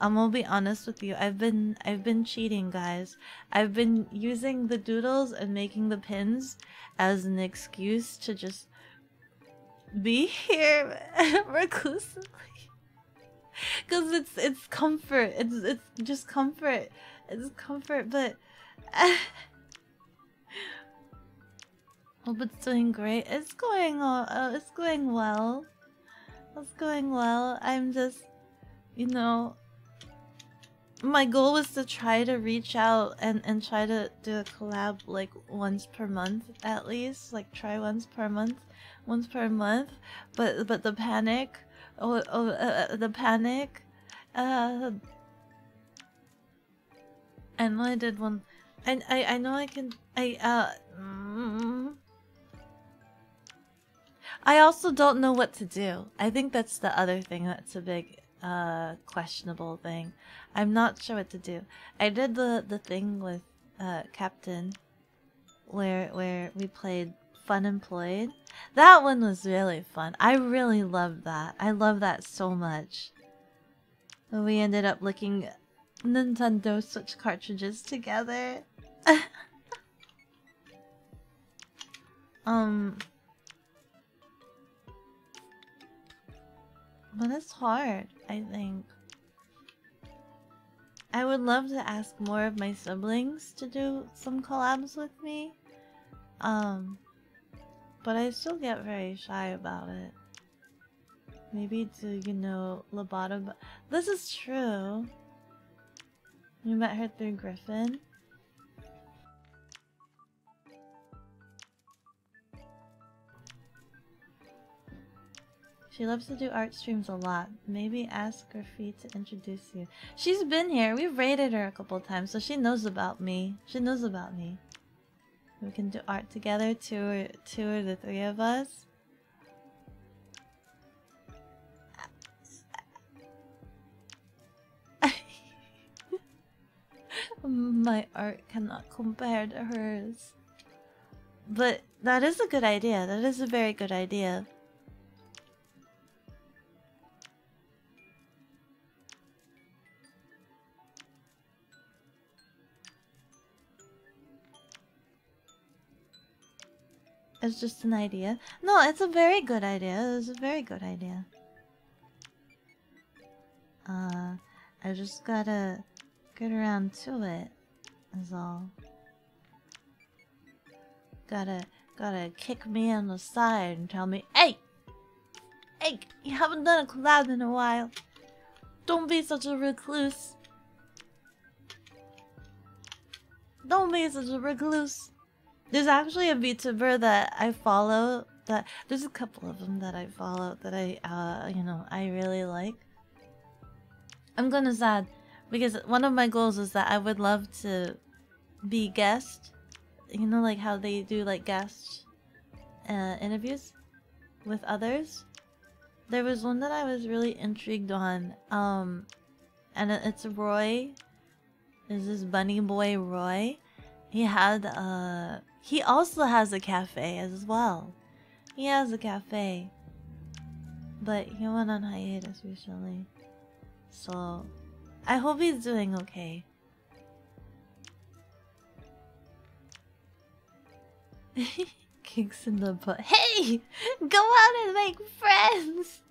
S1: gonna be honest with you. I've been cheating, guys. I've been using the doodles and making the pins as an excuse to just be here reclusively. Cause it's comfort. It's just comfort. It's comfort, but hope it's doing great. It's going well. It's going well. It's going well. I'm just, you know, my goal was to try to reach out and try to do a collab like once per month at least. Like try once per month. But the panic. The panic. I know I did one. I know I can. I also don't know what to do. I think that's the other thing that's a big questionable thing. I'm not sure what to do. I did the thing with Captain where we played Fun Employed. That one was really fun. I really loved that. I love that so much. We ended up looking Nintendo Switch cartridges together. But it's hard, I think. I would love to ask more of my siblings to do some collabs with me. But I still get very shy about it. Maybe to, you know, lobotomy. This is true. You met her through Griffin. She loves to do art streams a lot. Maybe ask Graffiti to introduce you. She's been here. We've raided her a couple times, so she knows about me. She knows about me. We can do art together, two or the three of us. My art cannot compare to hers. But that is a good idea. That is a very good idea. It's just an idea. No, it's a very good idea. It's a very good idea. I just gotta get around to it, is all. Gotta kick me on the side and tell me, Hey! Hey! You haven't done a collab in a while. Don't be such a recluse. Don't be such a recluse. There's actually a VTuber that I follow that there's a couple of them that I follow that I you know, I really like. I'm kinda sad because one of my goals is that I would love to be guest. You know, like how they do like guest interviews with others. There was one that I was really intrigued on. And it's Roy. There's this bunny boy Roy. He also has a cafe as well. He has a cafe. But he went on hiatus recently. So, I hope he's doing okay. Kicks in the butt. Hey! Go out and make friends!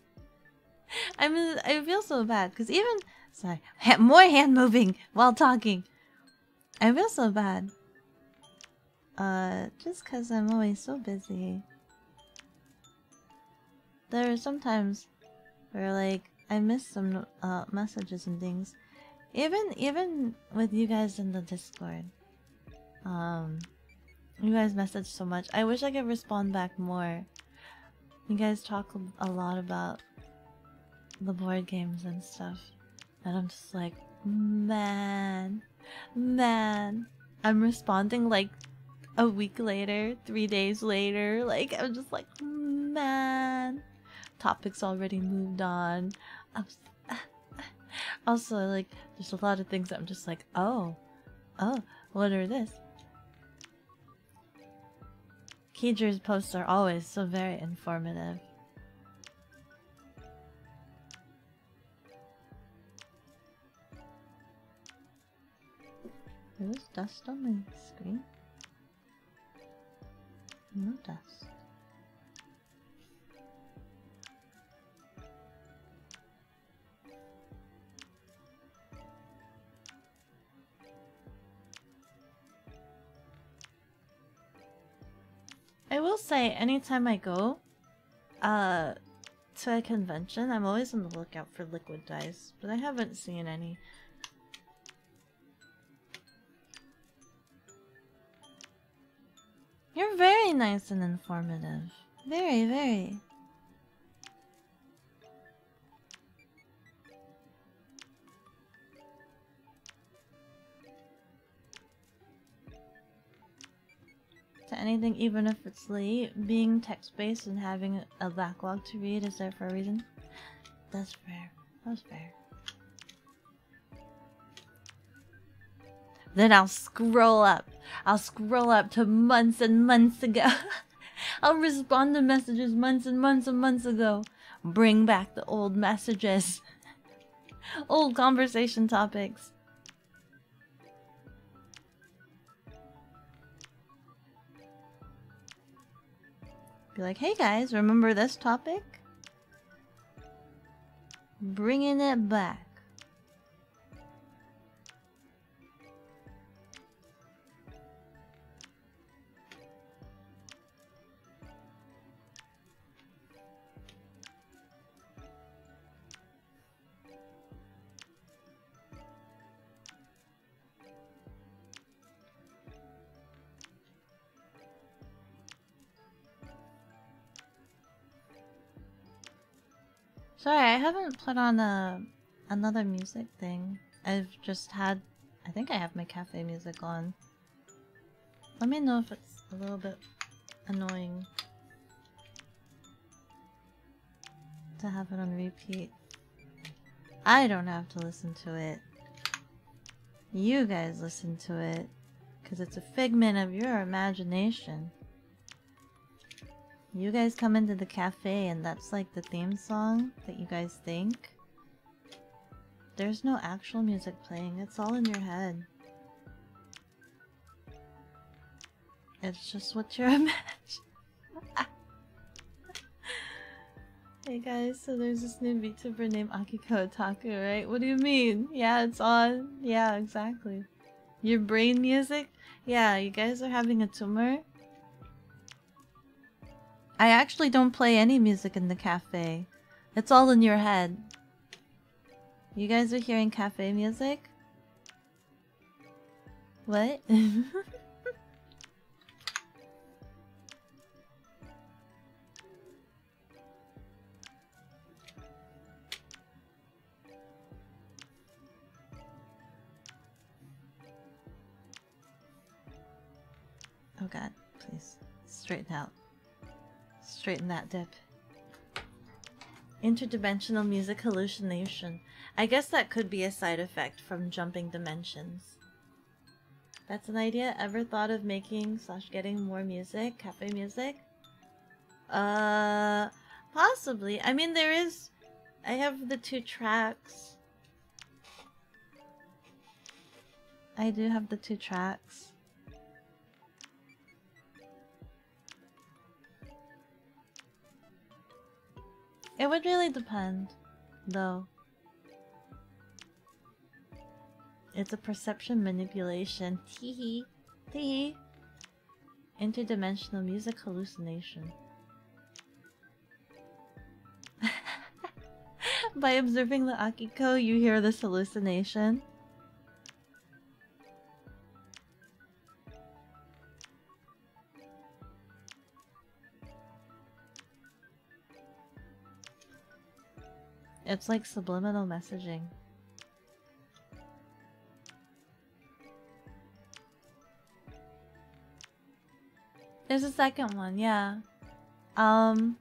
S1: I feel so bad, because even... Sorry. More hand moving while talking. I feel so bad. Just because I'm always so busy. There are some times where, like, I miss some messages and things. Even with you guys in the Discord. You guys message so much. I wish I could respond back more. You guys talk a lot about the board games and stuff. And I'm just like, man. I'm responding like a week later, 3 days later. Like, I'm just like, man. Topics already moved on. Also, like, there's a lot of things that I'm just like, oh, what are this? Keeger's posts are always so very informative. There's dust on my screen. No dust. I will say, anytime I go to a convention, I'm always on the lookout for liquid dice, but I haven't seen any. You're very nice and informative. Very, very. To anything, even if it's late, being text-based and having a backlog to read is there for a reason. That's fair. That's fair. Then I'll scroll up. I'll scroll up to months and months ago. I'll respond to messages months and months and months ago. Bring back the old messages. Old conversation topics. Be like, hey guys, remember this topic? Bringing it back. Sorry, I haven't put on another music thing. I've just had... I think I have my cafe music on. Let me know if it's a little bit annoying to have it on repeat. I don't have to listen to it. You guys listen to it, because it's a figment of your imagination. You guys come into the cafe and that's like the theme song that you guys think. There's no actual music playing, it's all in your head. It's just what you're imagining. Hey guys, so there's this new VTuber named Akiko Otaku, right? What do you mean? Yeah, it's on. Yeah, exactly. Your brain music? Yeah, you guys are having a tumor? I actually don't play any music in the cafe. It's all in your head. You guys are hearing cafe music? What? Oh god, please. Straighten out. Straighten that dip. Interdimensional music hallucination. I guess that could be a side effect from jumping dimensions. That's an idea. Ever thought of making / getting more music? Cafe music? Possibly. I mean, there is... I have the 2 tracks. I do have the 2 tracks. It would really depend, though. It's a perception manipulation. Teehee. Teehee. Interdimensional music hallucination. By observing the Akiko, you hear this hallucination. It's like subliminal messaging. There's a second one, yeah. Am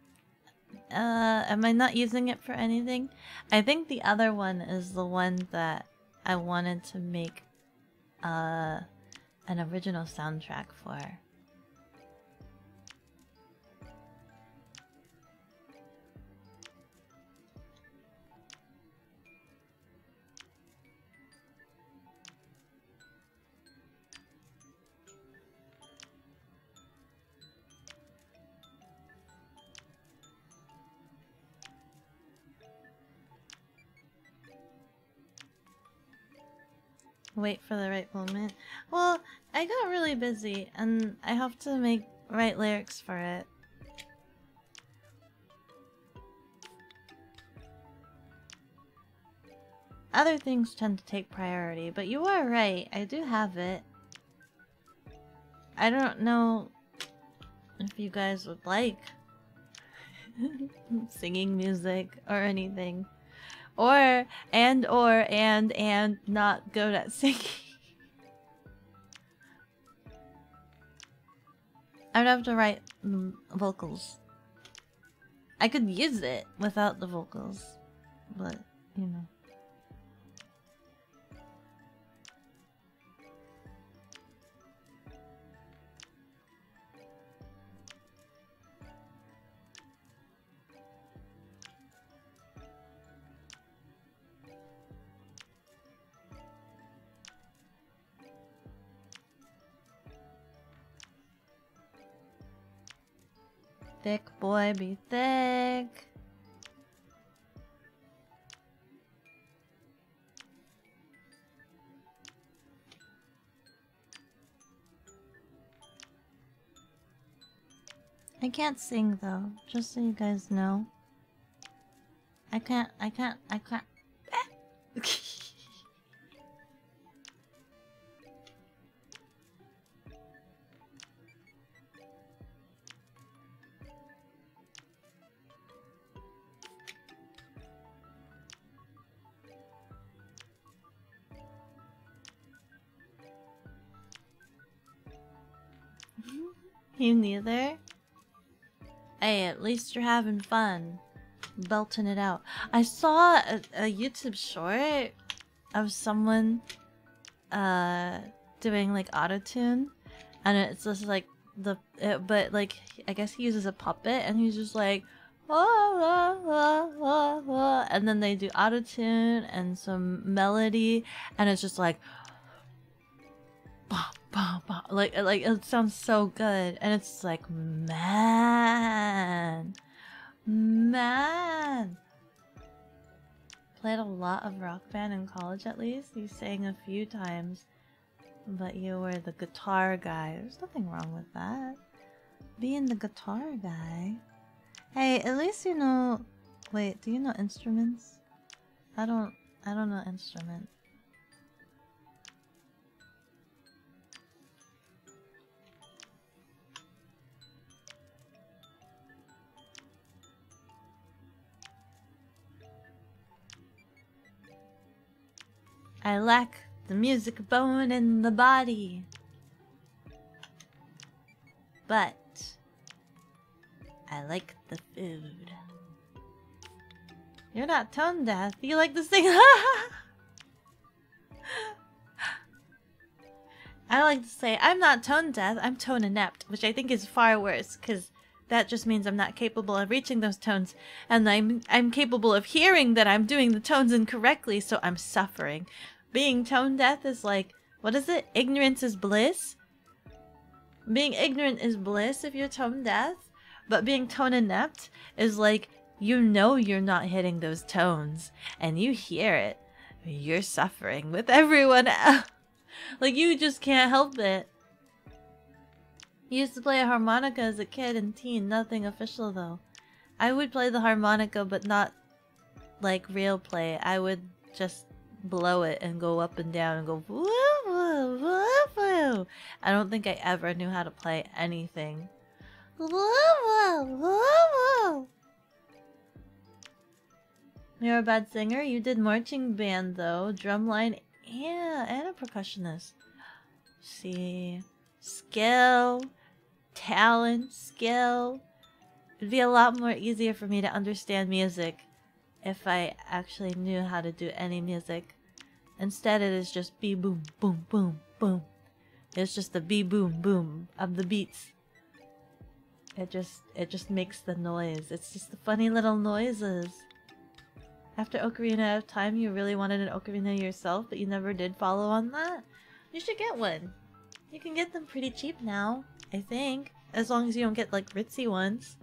S1: I not using it for anything? I think the other one is the one that I wanted to make an original soundtrack for. Wait for the right moment. Well, I got really busy and I have to write lyrics for it. Other things tend to take priority, but you are right. I do have it. I don't know if you guys would like singing music or anything. Or not good at singing. I would have to write vocals. I could use it without the vocals, but you know. thick, boy, be thick. I can't sing though, just so you guys know. I can't. You neither? Hey, at least you're having fun. Belting it out. I saw a YouTube short of someone doing like autotune, and it's just like but like I guess he uses a puppet and he's just like and then they do autotune and some melody and it's just like like it sounds so good and it's like man played a lot of Rock Band in college at least. You sang a few times, but you were the guitar guy. There's nothing wrong with that. Being the guitar guy. Hey, at least you know. Wait, do you know instruments? I don't know instrument. I lack the music bone in the body. But I like the food. You're not tone deaf. You like to sing. I like to say I'm not tone deaf, I'm tone inept, which I think is far worse because that just means I'm not capable of reaching those tones, and I'm capable of hearing that I'm doing the tones incorrectly, so I'm suffering. Being tone deaf is like, what is it? Ignorance is bliss? Being ignorant is bliss if you're tone deaf, but being tone inept is like, you know you're not hitting those tones, and you hear it. You're suffering with everyone else. Like, you just can't help it. I used to play a harmonica as a kid and teen, nothing official though. I would play the harmonica, but not like real play. I would just blow it and go up and down and go woo woo woo woo. I don't think I ever knew how to play anything. Woo woo woo woo. You're a bad singer? You did marching band though, drumline, yeah, and a percussionist. See, skill, talent, skill. It'd be a lot more easier for me to understand music if I actually knew how to do any music. Instead it is just be boom boom boom boom. It's just the be boom boom of the beats. It just makes the noise. It's just the funny little noises. After Ocarina of Time, you really wanted an ocarina yourself, but you never did follow on that? You should get one. You can get them pretty cheap now, I think. As long as you don't get, like, ritzy ones.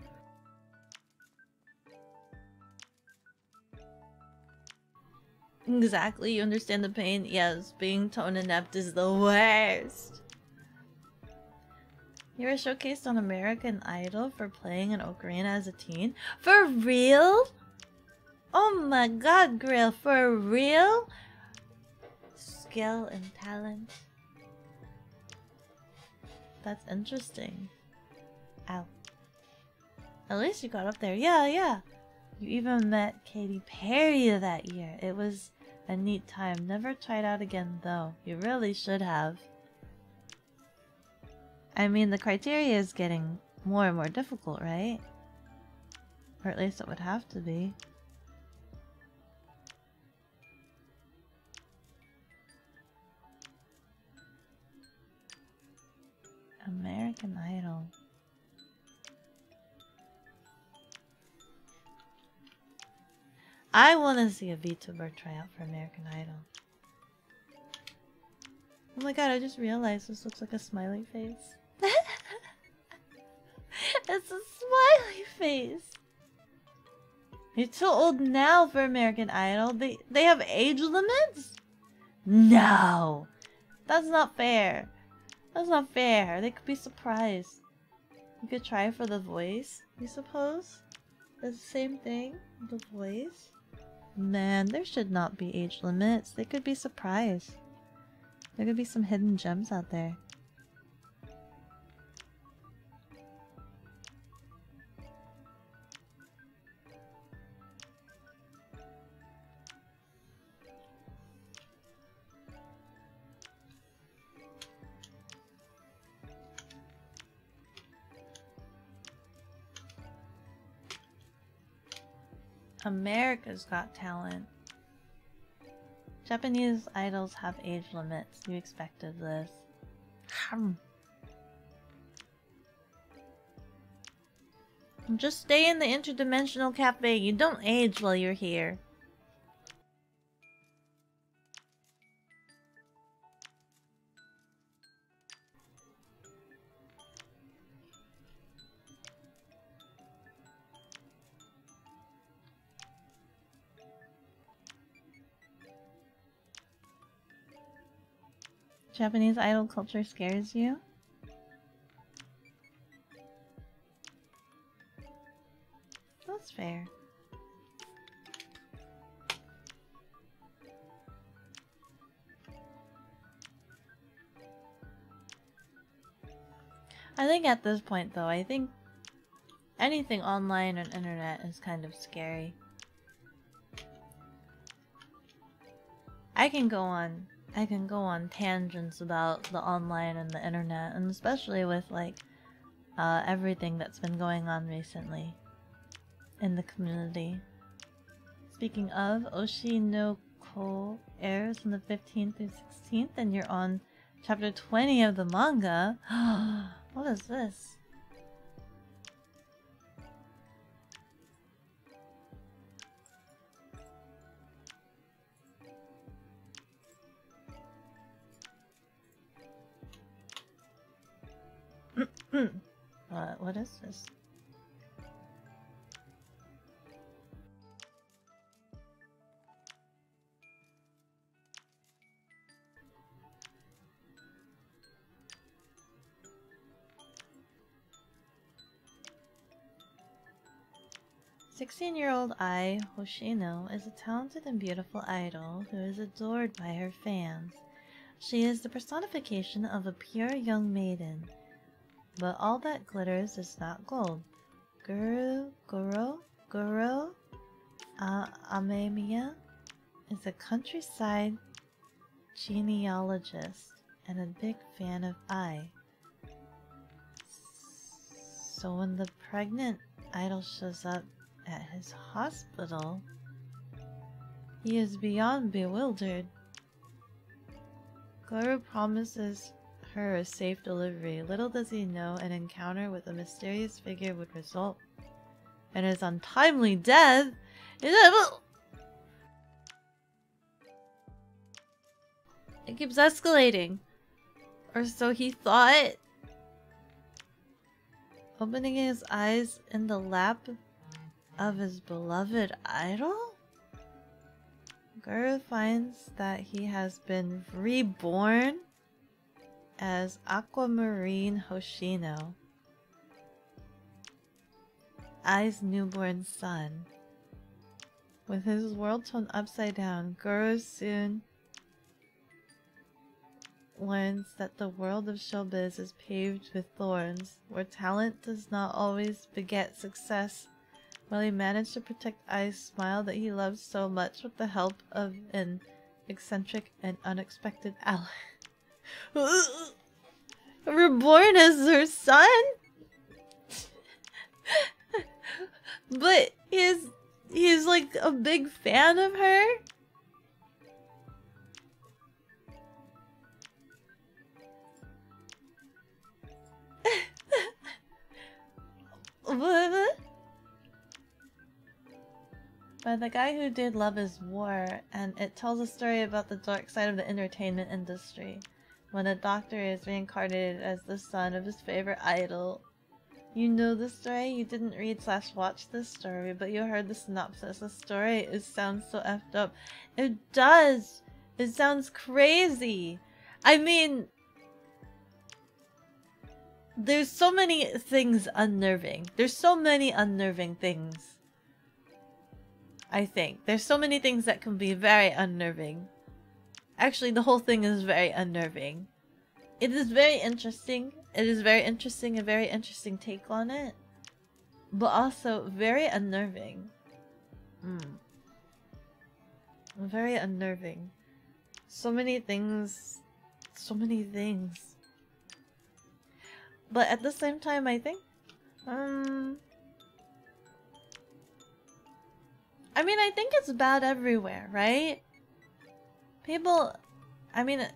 S1: Exactly, you understand the pain? Yes, being tone inept is the worst. You were showcased on American Idol for playing an ocarina as a teen? For real? Oh my god, Grill, for real? Skill and talent. That's interesting. Ow. At least you got up there. Yeah, yeah. You even met Katy Perry that year. It was a neat time. Never tried out again though. You really should have. I mean, the criteria is getting more and more difficult, right? Or at least it would have to be. American Idol. I want to see a VTuber try out for American Idol. Oh my god, I just realized this looks like a smiley face. It's a smiley face. You're too old now for American Idol. They have age limits? No. That's not fair. That's not fair. They could be surprised. You could try for The Voice, you suppose? It's the same thing? The Voice? Man, there should not be age limits. They could be surprised. There could be some hidden gems out there. America's Got Talent. Japanese idols have age limits. You expected this. Just stay in the interdimensional cafe. You don't age while you're here. Japanese idol culture scares you? That's fair. I think at this point though, I think anything online or internet is kind of scary. I can go on tangents about the online and the internet, and especially with like everything that's been going on recently in the community. Speaking of, Oshi no Ko airs on the 15th through 16th, and you're on chapter 20 of the manga. What is this? What is this? "16-year-old Ai Hoshino is a talented and beautiful idol who is adored by her fans. She is the personification of a pure young maiden. But all that glitters is not gold. Guru Amemiya is a countryside genealogist and a big fan of Ai. So when the pregnant idol shows up at his hospital, he is beyond bewildered. Guru promises her a safe delivery. Little does he know an encounter with a mysterious figure would result in his untimely death. It keeps escalating. Or so he thought. Opening his eyes in the lap of his beloved idol? Guru finds that he has been reborn as Aquamarine Hoshino, Ai's newborn son. With his world turned upside down, Guru soon learns that the world of showbiz is paved with thorns, where talent does not always beget success. Will he manage to protect Ai's smile that he loves so much with the help of an eccentric and unexpected ally? Reborn as her son? But he's like a big fan of her? By the guy who did Love is War, and it tells a story about the dark side of the entertainment industry. When a doctor is reincarnated as the son of his favorite idol, You know the story? You didn't read / watch this story, but you heard the synopsis. The story sounds so effed up. It does! It sounds crazy! I mean... There's so many things unnerving. There's so many unnerving things. I think. There's so many things that can be very unnerving. Actually, the whole thing is very unnerving. It is very interesting. It is very interesting, a very interesting take on it. But also very unnerving. Very unnerving. So many things. So many things. But at the same time, I think... I mean, I think it's bad everywhere, right? People... I mean...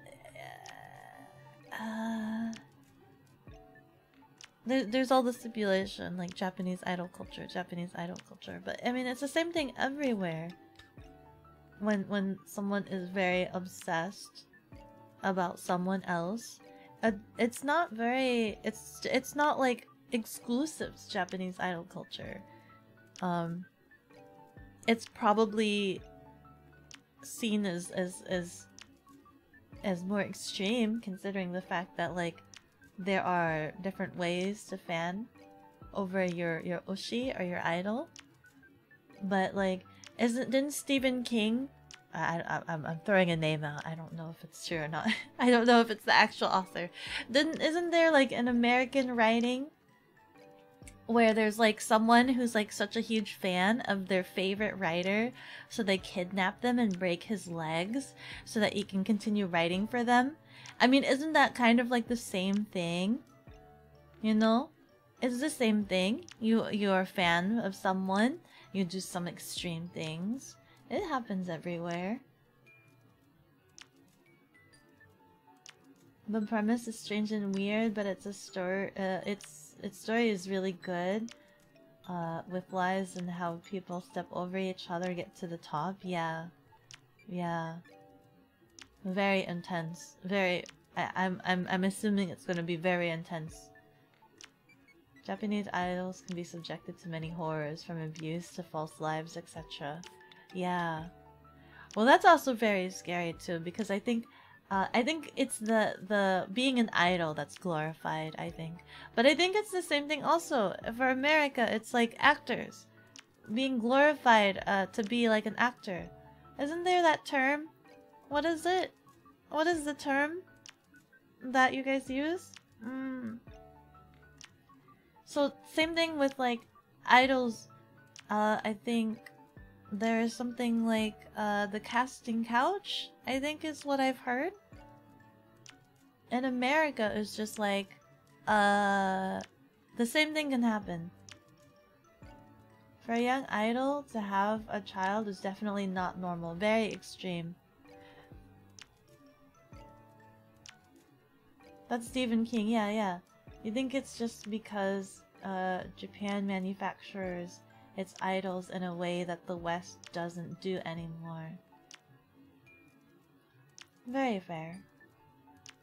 S1: there's all the stipulation, like Japanese idol culture. But I mean, it's the same thing everywhere. When someone is very obsessed about someone else, it's not very... It's not like exclusive to Japanese idol culture. It's probably seen as more extreme, considering the fact that like there are different ways to fan over your oshi or your idol. But like, didn't Stephen King? I'm throwing a name out. I don't know if it's true or not. I don't know if it's the actual author. Isn't there like an American writing where there's like someone who's like such a huge fan of their favorite writer, so they kidnap them and break his legs so that he can continue writing for them? I mean, isn't that kind of like the same thing? You know? It's the same thing. You're a fan of someone, you do some extreme things. It happens everywhere. The premise is strange and weird, but it's a story. Its story is really good. With lies and how people step over each other, get to the top. Yeah, yeah. Very intense. Very. I'm assuming it's gonna be very intense. Japanese idols can be subjected to many horrors, from abuse to false lives, etc. Yeah. Well, that's also very scary too, because I think it's the being an idol that's glorified, I think. But I think it's the same thing also for America. It's like actors being glorified to be like an actor. Isn't there that term? What is it? What is the term that you guys use? So same thing with like idols. I think there is something like the casting couch, I think is what I've heard. In America, it's just like the same thing can happen. For a young idol to have a child is definitely not normal. Very extreme. That's Stephen King. Yeah, yeah. You think it's just because Japan manufactures its idols in a way that the West doesn't do anymore. Very fair.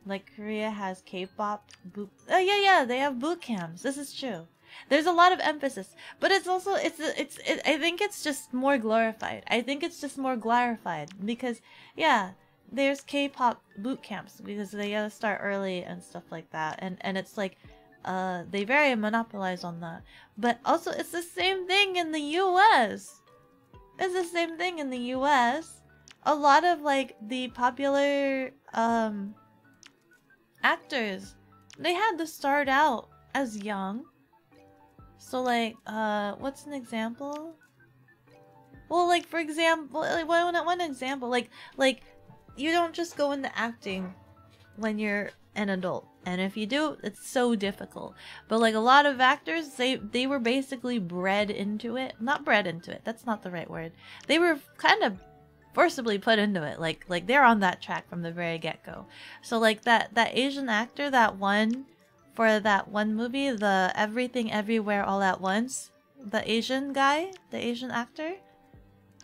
S1: Like Korea has K-pop boot. Oh yeah, they have boot camps. This is true. There's a lot of emphasis, but it's also I think it's just more glorified. I think it's just more glorified because yeah, there's K-pop boot camps because they gotta start early and stuff like that, and it's like they very monopolize on that. But also it's the same thing in the US. It's the same thing in the US. A lot of like the popular actors, they had to start out as young. So like what's an example? Well, like for example, like, one example, like you don't just go into acting when you're an adult, and if you do, it's so difficult. But like a lot of actors, they were basically bred into it. Not bred into it, that's not the right word. They were kind of forcibly put into it. Like they're on that track from the very get-go. So like that Asian actor that won for that one movie, the Everything Everywhere All at Once, the Asian guy, the Asian actor,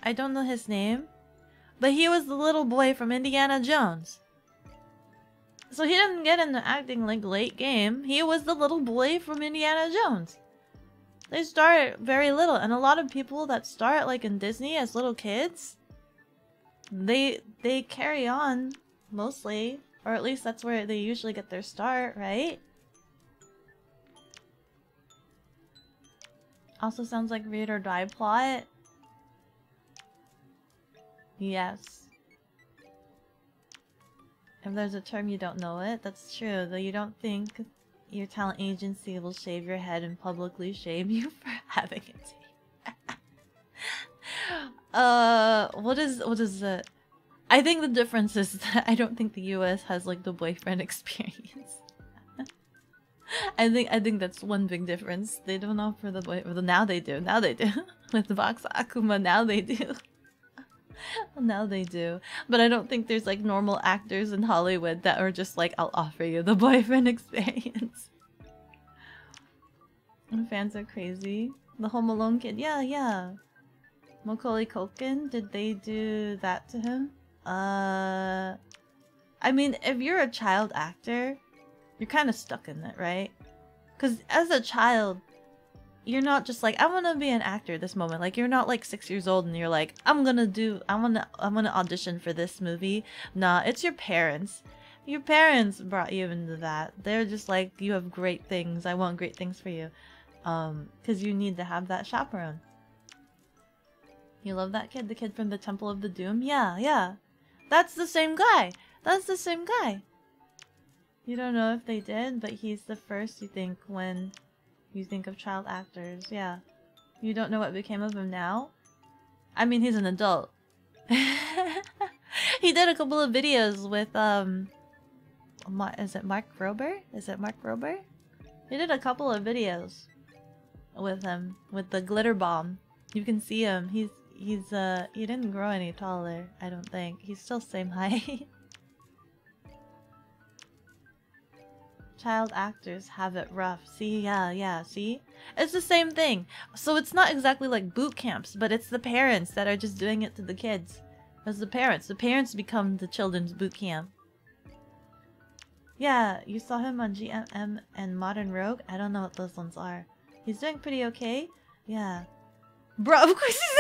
S1: I don't know his name, but he was the little boy from Indiana Jones. So he didn't get into acting like late game. He was the little boy from Indiana Jones. They start very little, and a lot of people that start like in Disney as little kids, they carry on mostly, or at least that's where they usually get their start, right? Also sounds like read or die plot. Yes. If there's a term you don't know it, that's true. Though you don't think your talent agency will shave your head and publicly shame you for having it. What is it? I think the difference is that I don't think the US has like the boyfriend experience. I think that's one big difference. They don't offer the boy. Well, now they do. Now they do. With the Box Akuma, now they do. Now they do. But I don't think there's like normal actors in Hollywood that are just like, I'll offer you the boyfriend experience. And fans are crazy. The Home Alone kid, yeah. Macaulay Culkin, did they do that to him? I mean, if you're a child actor, you're kind of stuck in it, right? Because as a child, you're not just like, I want to be an actor this moment. Like, you're not like 6 years old and you're like, I'm gonna audition for this movie. Nah, it's your parents. Your parents brought you into that. They're just like, you have great things. I want great things for you. Because you need to have that chaperone. You love that kid? The kid from the Temple of the Doom? Yeah. That's the same guy. That's the same guy. You don't know if they did, but he's the first you think when you think of child actors. Yeah. You don't know what became of him now? I mean, he's an adult. He did a couple of videos with, is it Mark Rober? He did a couple of videos with him, with the glitter bomb. You can see him. He didn't grow any taller, I don't think. He's still same height. Child actors have it rough. See, yeah, see? It's the same thing. So it's not exactly like boot camps, but it's the parents that are just doing it to the kids. It's the parents. The parents become the children's boot camp. Yeah, you saw him on GMM and Modern Rogue? I don't know what those ones are. He's doing pretty okay? Yeah. Bro, of course he's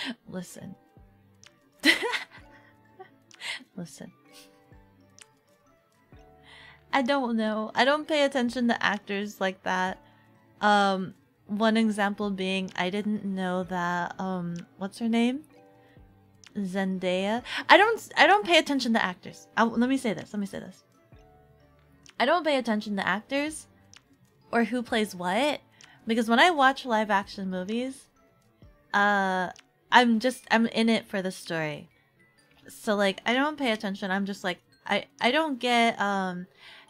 S1: in Listen. Listen. I don't know. I don't pay attention to actors like that. One example being, I didn't know that, what's her name? Zendaya. I don't pay attention to actors. Let me say this. I don't pay attention to actors or who plays what, because when I watch live action movies, I'm in it for the story. So like, I don't pay attention. I'm just like, I don't get,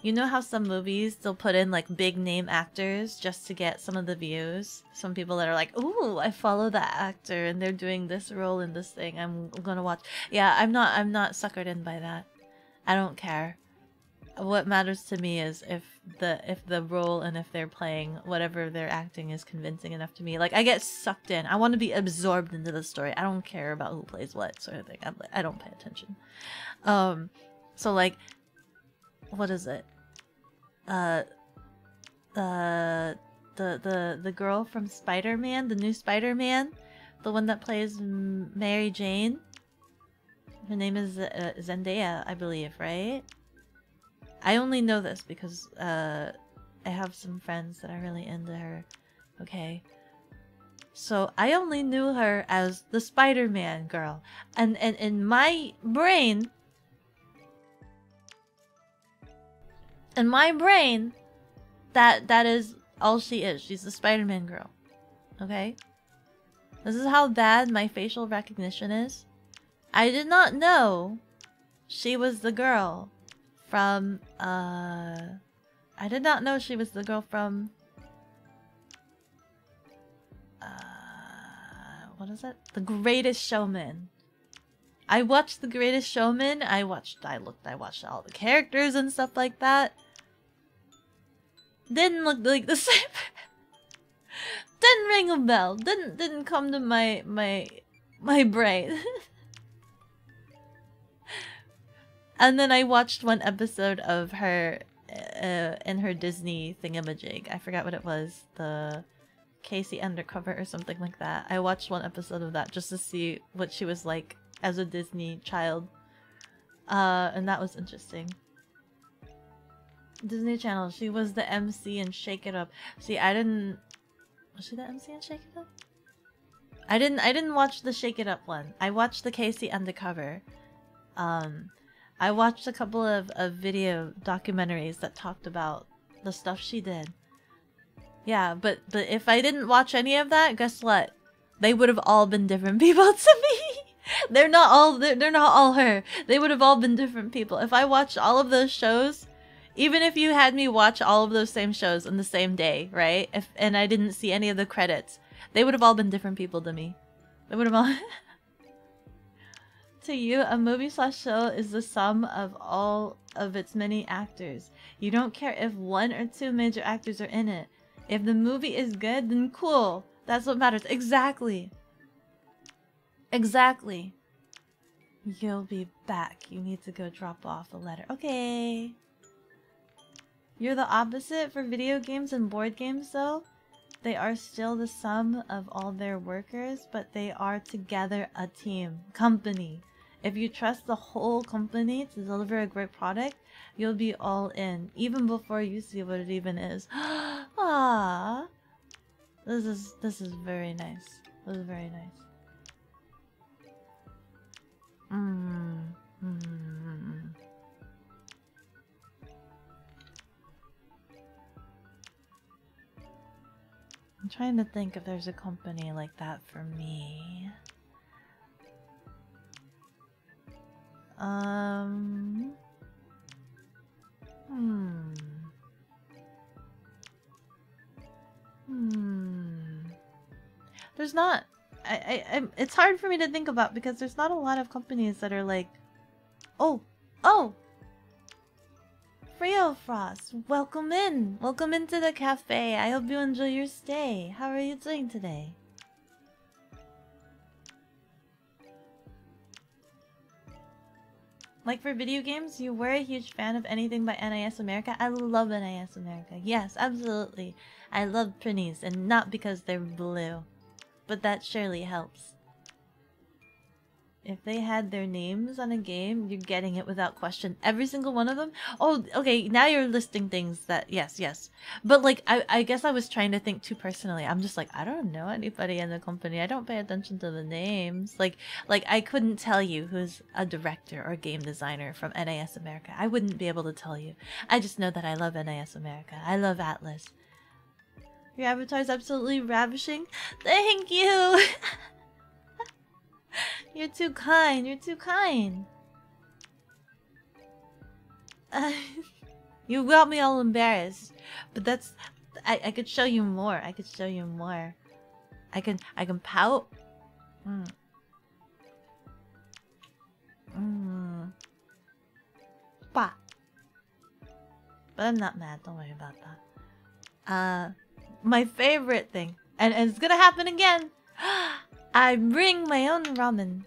S1: you know how some movies, they'll put in like big name actors just to get some of the views? Some people that are like, ooh, I follow that actor and they're doing this role in this thing, I'm gonna watch. Yeah, I'm not suckered in by that. I don't care. What matters to me is if the role and if they're playing whatever they're acting is convincing enough to me. Like, I get sucked in. I want to be absorbed into the story. I don't care about who plays what sort of thing. I don't pay attention. So like, what is it? The girl from Spider-Man, the new Spider-Man, the one that plays Mary Jane. Her name is Zendaya, I believe, right? I only know this because I have some friends that are really into her. Okay. So I only knew her as the Spider-Man girl. And in my brain, that is all she is. She's the Spider-Man girl. Okay? This is how bad my facial recognition is. I did not know she was the girl from, I did not know she was the girl from, what is it? The Greatest Showman. I watched The Greatest Showman. I watched all the characters and stuff like that. Didn't look like the same. Didn't ring a bell. Didn't come to my brain. And then I watched one episode of her in her Disney thingamajig. I forgot what it was. The Casey Undercover or something like that. I watched one episode of that just to see what she was like as a Disney child. And that was interesting. Disney Channel. She was the MC in Shake It Up. See, I didn't... Was she the MC in Shake It Up? I didn't watch the Shake It Up one. I watched the Casey Undercover. I watched a couple of video documentaries that talked about the stuff she did. Yeah, but if I didn't watch any of that, guess what? They would have all been different people to me. They're not all her. They would have all been different people. If I watched all of those shows, even if you had me watch all of those same shows on the same day, right? And I didn't see any of the credits, they would have all been different people to me. They would have all... To you, a movie/show is the sum of all of its many actors. You don't care if 1 or 2 major actors are in it. If the movie is good, then cool. That's what matters. Exactly. Exactly. You'll be back. You need to go drop off a letter. Okay. You're the opposite for video games and board games, though. They are still the sum of all their workers, but they are together a team. Company. If you trust the whole company to deliver a great product, you'll be all in, even before you see what it even is. Ah, this is very nice. This is very nice. I'm trying to think if there's a company like that for me. There's not... it's hard for me to think about because there's not a lot of companies that are like... Oh! Frio Frost, welcome in! Welcome into the cafe. I hope you enjoy your stay. How are you doing today? Like for video games, you were a huge fan of anything by NIS America? I love NIS America. Yes, absolutely. I love Prinnies, and not because they're blue. But that surely helps. If they had their names on a game, you're getting it without question. Every single one of them? Oh, okay, now you're listing things that... Yes. But, like, I guess I was trying to think too personally. I'm just like, I don't know anybody in the company. I don't pay attention to the names. Like I couldn't tell you who's a director or game designer from NIS America. I wouldn't be able to tell you. I just know that I love NIS America. I love Atlas. Your avatar is absolutely ravishing. Thank you! You're too kind. You're too kind. You got me all embarrassed. But that's... I could show you more. I could show you more. I can pout. Bah. But I'm not mad. Don't worry about that. My favorite thing. And it's gonna happen again. I bring my own ramen.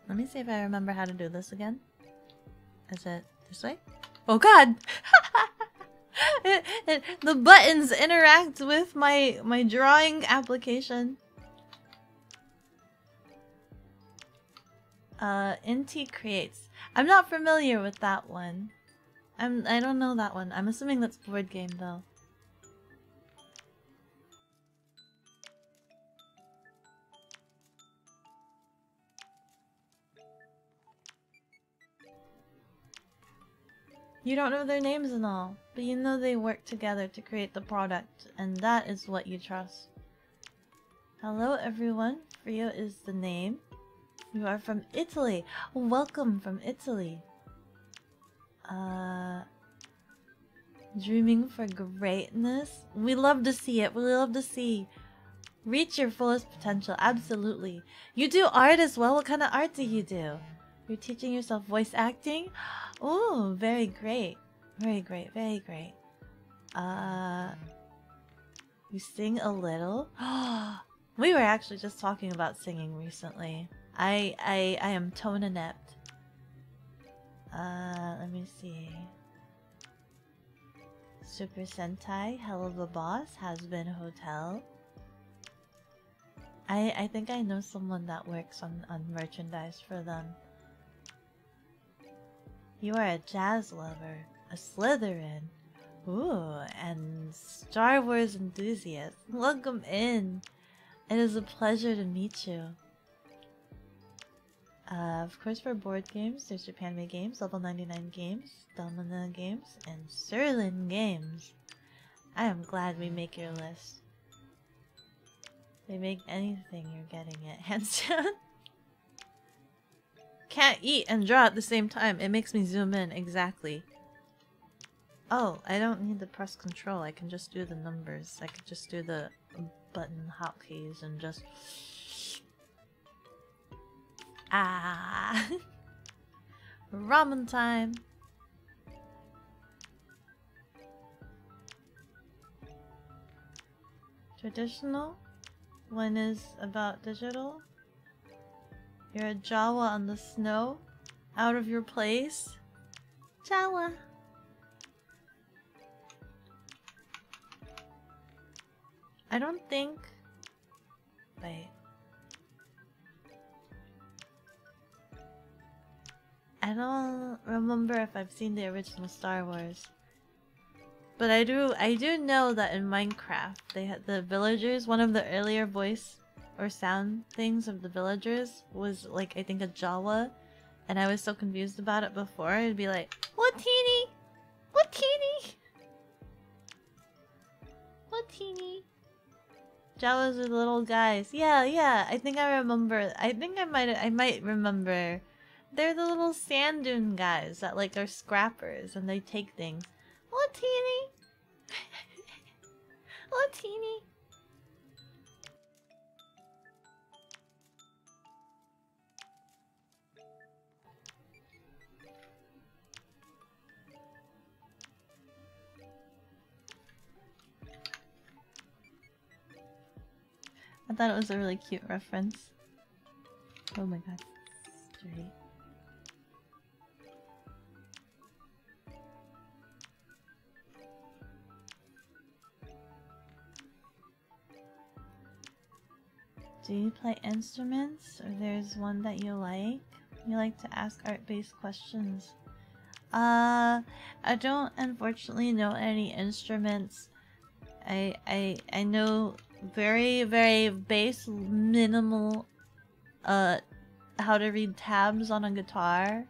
S1: Let me see if I remember how to do this again. Is it this way? Oh god! The buttons interact with my drawing application. Inti creates. I'm not familiar with that one. I don't know that one. I'm assuming that's board game though. You don't know their names and all, but you know they work together to create the product, and that is what you trust. Hello everyone, Frio is the name. You are from Italy. Welcome from Italy. Dreaming for greatness? We love to see it. We love to see. Reach your fullest potential. Absolutely. You do art as well? What kind of art do you do? You're teaching yourself voice acting? Oh, very great. Very great. Very great. You sing a little? We were actually just talking about singing recently. I am tone inept. Let me see. Super Sentai, Hell of a Boss, Has Been Hotel. I think I know someone that works on merchandise for them. You are a jazz lover, a Slytherin. Ooh, and Star Wars enthusiast. Welcome in. It is a pleasure to meet you. Of course, for board games, there's Japanime Games, Level 99 Games, Domina Games, and Serlin Games. I am glad we make your list. They make anything, you're getting it. Hands down. Can't eat and draw at the same time. It makes me zoom in, exactly. Oh, I don't need to press control. I can just do the numbers. I could just do the button hotkeys and just... Ah! Ramen time! Traditional? One is about digital? You're a Jawa on the snow? Out of your place? Jawa! I don't think... Wait. I don't remember if I've seen the original Star Wars. But I do know that in Minecraft, they had the villagers, one of the earlier voice or sound things of the villagers was like, I think a Jawa. And I was so confused about it before, it'd be like, Watini! Watini! Watini! Jawas are the little guys. Yeah, I think I remember. I think I might remember. They're the little sand dune guys that like are scrappers and they take things. Oh, teeny! Oh, teeny! I thought it was a really cute reference. Oh my god. Straight. Do you play instruments, or there's one that you like? You like to ask art-based questions. I don't unfortunately know any instruments. I know very, very base, minimal, how to read tabs on a guitar,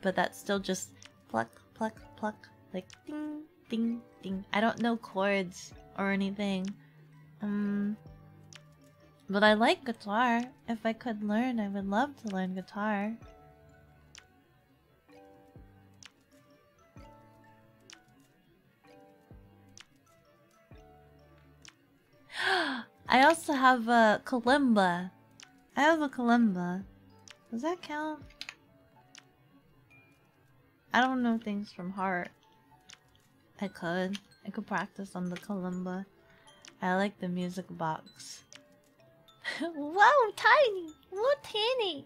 S1: but that's still just pluck, pluck, pluck, like ding, ding, ding. I don't know chords or anything. But I like guitar. If I could learn, I would love to learn guitar. I also have a kalimba. I have a kalimba. Does that count? I don't know things from heart. I could practice on the kalimba. I like the music box. Wow, tiny! What tiny?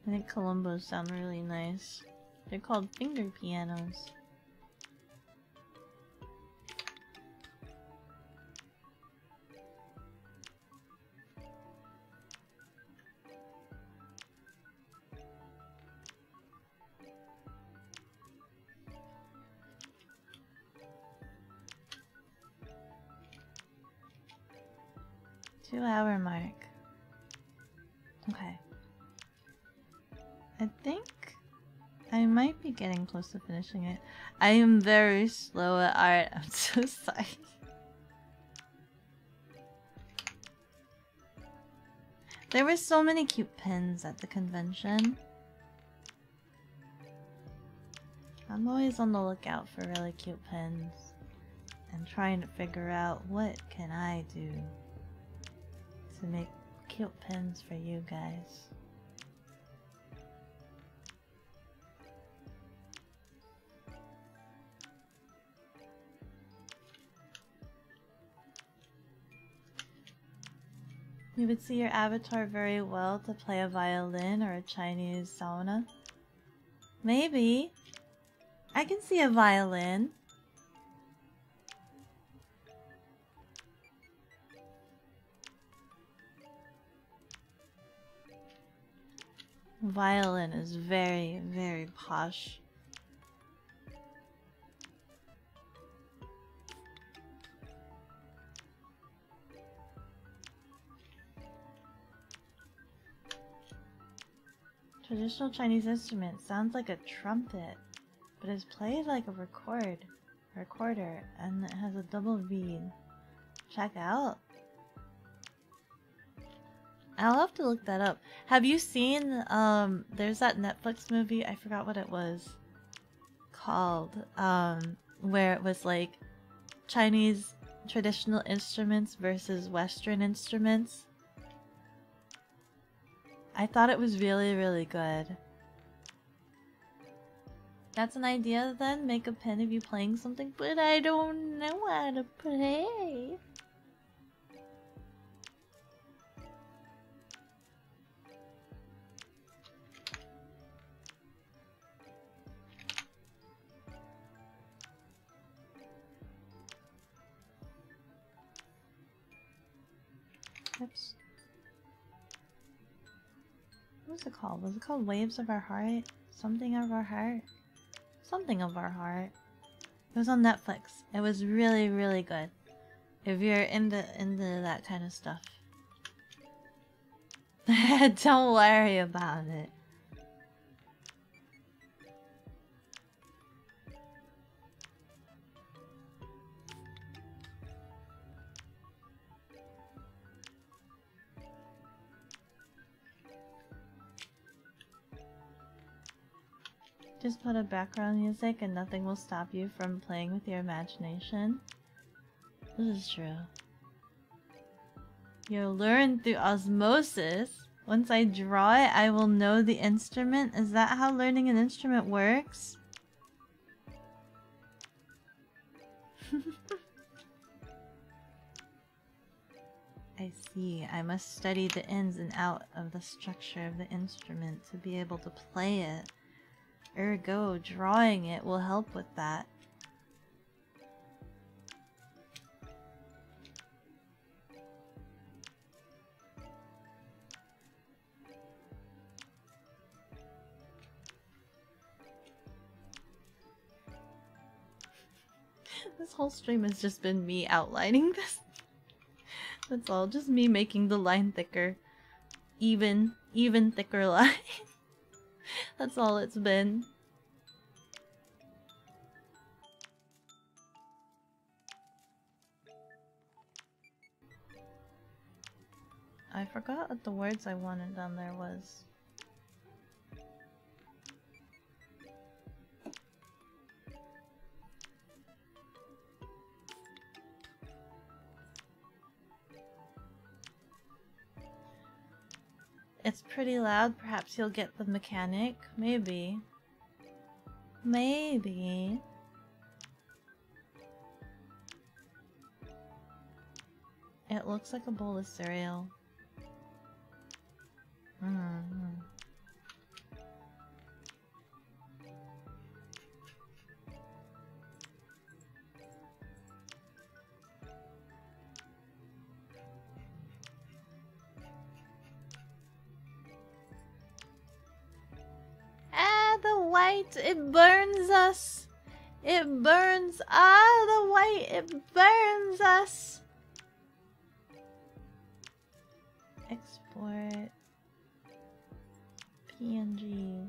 S1: I think kalimbas sound really nice. They're called finger pianos. Two-hour mark. Okay. I think I might be getting close to finishing it. I am very slow at art. I'm so sorry. There were so many cute pins at the convention. I'm always on the lookout for really cute pins and trying to figure out what can I do to make cute pins for you guys. You would see your avatar very well to play a violin or a Chinese sauna. Maybe. I can see a violin. Violin is very, very posh. Traditional Chinese instrument sounds like a trumpet, but is played like a recorder, and it has a double bead. Check out. I'll have to look that up. Have you seen, there's that Netflix movie, I forgot what it was called, where it was like Chinese traditional instruments versus Western instruments? I thought it was really, really good. That's an idea then? Make a pen of you playing something, but I don't know how to play. Oops. What was it called? Was it called Waves of Our Heart? Something of Our Heart? Something of Our Heart. It was on Netflix. It was really, really good. If you're into that kind of stuff. Don't worry about it. Just put a background music and nothing will stop you from playing with your imagination. This is true. You'll learn through osmosis. Once I draw it, I will know the instrument. Is that how learning an instrument works? I see. I must study the ins and out of the structure of the instrument to be able to play it. Ergo, drawing it will help with that. This whole stream has just been me outlining this. That's all, just me making the line thicker. Even thicker line. That's all it's been. I forgot what the words I wanted down there was. It's pretty loud. Perhaps you'll get the mechanic. Maybe. Maybe. It looks like a bowl of cereal. Ah, the white, it burns us. It burns. Ah, the white, it burns us. Export PNG.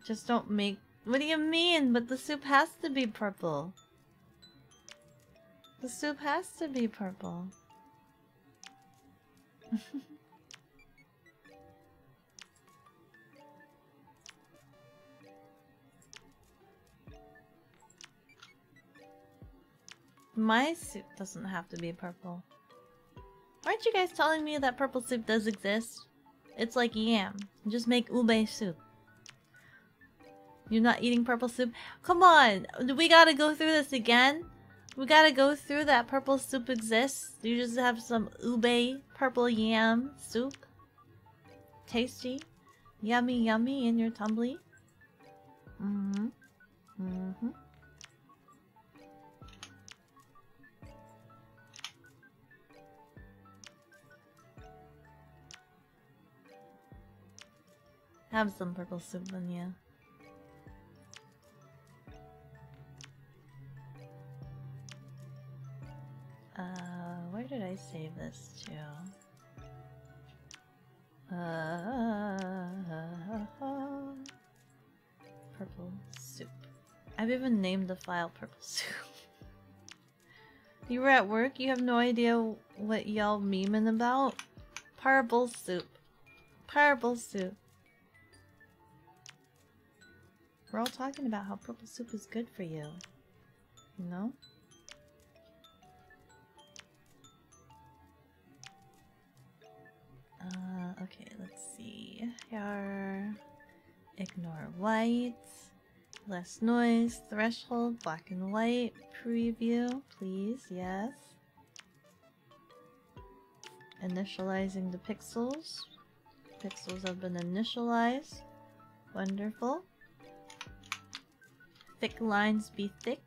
S1: Just don't make... What do you mean? But the soup has to be purple. The soup has to be purple. My soup doesn't have to be purple. Aren't you guys telling me that purple soup does exist? It's like yam. Just make ube soup. You're not eating purple soup? Come on! We gotta go through this again? We gotta go through that purple soup exists? You just have some ube purple yam soup? Tasty? Yummy yummy in your tumbly? Mm-hmm. Mm-hmm. Have some purple soup in you. Where did I save this to? Purple soup. I've even named the file purple soup. You were at work? You have no idea what y'all memeing about? Purple soup. Purple soup. We're all talking about how purple soup is good for you. You know? Okay, let's see. Here. Ignore white. Less noise. Threshold. Black and white. Preview. Please. Yes. Initializing the pixels. Pixels have been initialized. Wonderful. Thick lines be thick.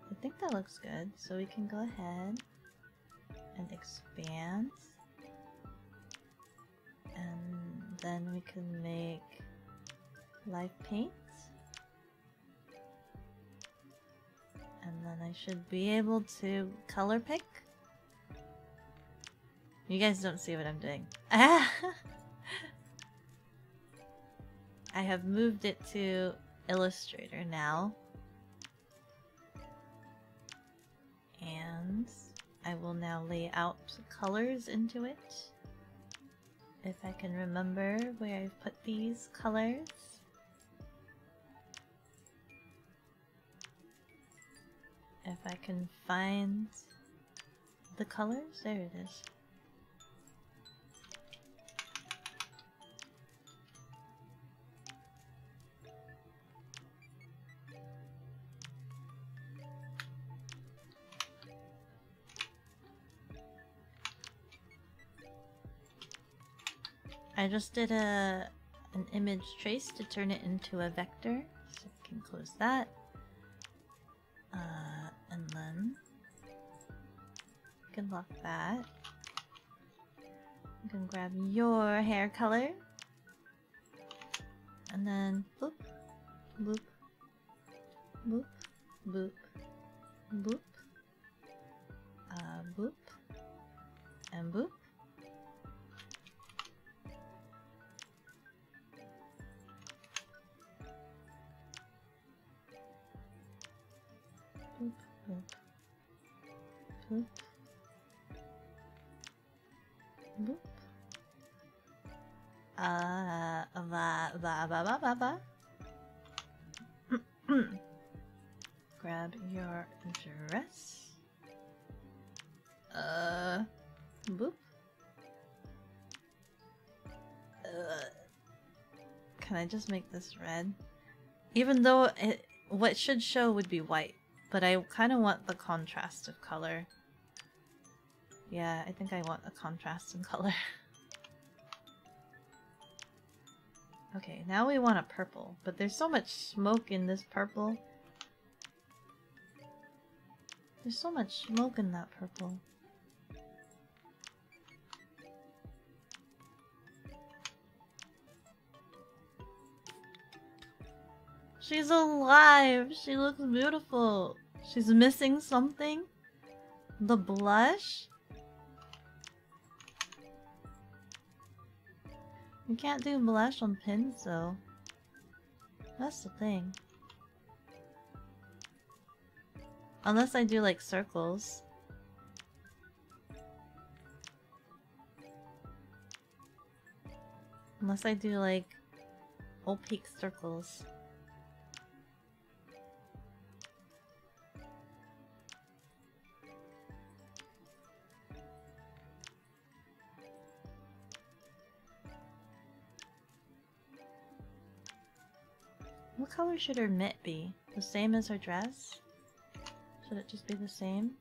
S1: I think that looks good, so we can go ahead and expand, and then we can make live paint, and then I should be able to color pick. You guys don't see what I'm doing. I have moved it to Illustrator now. And I will now lay out colors into it. If I can remember where I've put these colors. If I can find the colors, there it is. I just did an image trace to turn it into a vector, so I can close that. And then you can lock that. You can grab your hair color, and then boop, boop, boop, boop, boop, boop, and boop. Boop, boop, boop, boop. Grab your dress. Boop. Can I just make this red? Even though what should show would be white. But I kind of want the contrast of color. Yeah, I think I want a contrast in color. Okay, now we want a purple. But there's so much smoke in this purple. There's so much smoke in that purple. She's alive! She looks beautiful! She's missing something? The blush? You can't do blush on pins though. That's the thing. Unless I do like circles. Unless I do like opaque circles. What color should her mitt be? The same as her dress? Should it just be the same?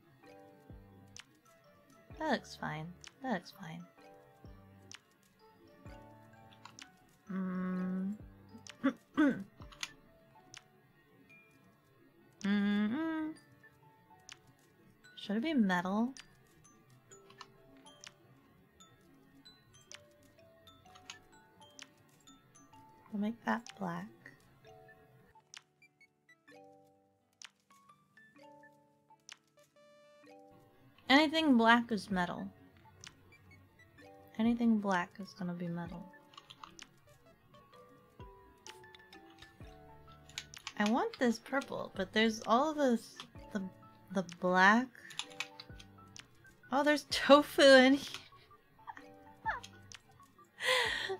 S1: That looks fine. That looks fine. Should it be metal? We'll make that black. Anything black is metal. Anything black is gonna be metal. I want this purple, but there's all of this, the black. Oh, there's tofu in here.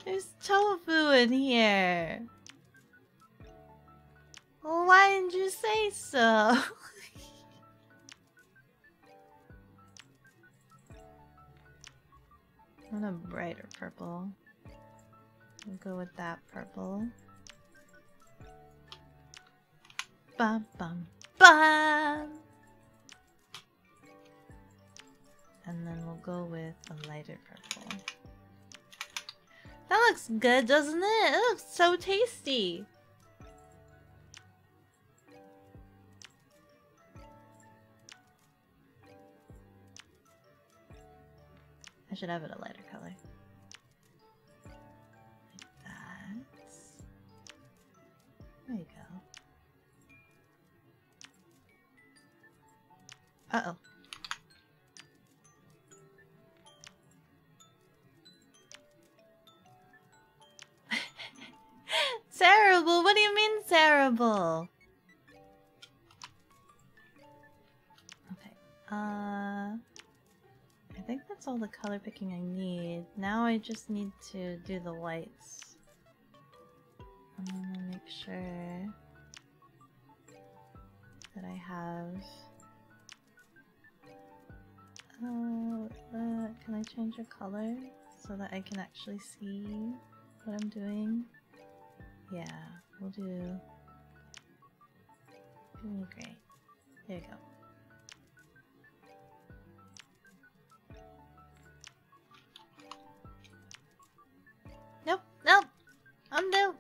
S1: There's tofu in here. Well, why didn't you say so? I want a brighter purple. We'll go with that purple. Bum bum bum! And then we'll go with a lighter purple. That looks good, doesn't it? It looks so tasty! I should have it a lighter color. Like that. There you go. Uh-oh. Terrible? What do you mean terrible? Okay. I think that's all the color picking I need. Now I just need to do the whites. I'm gonna make sure that I have... can I change the color so that I can actually see what I'm doing? Yeah, we'll do... Give me gray. There you go. Nope, nope! Undo!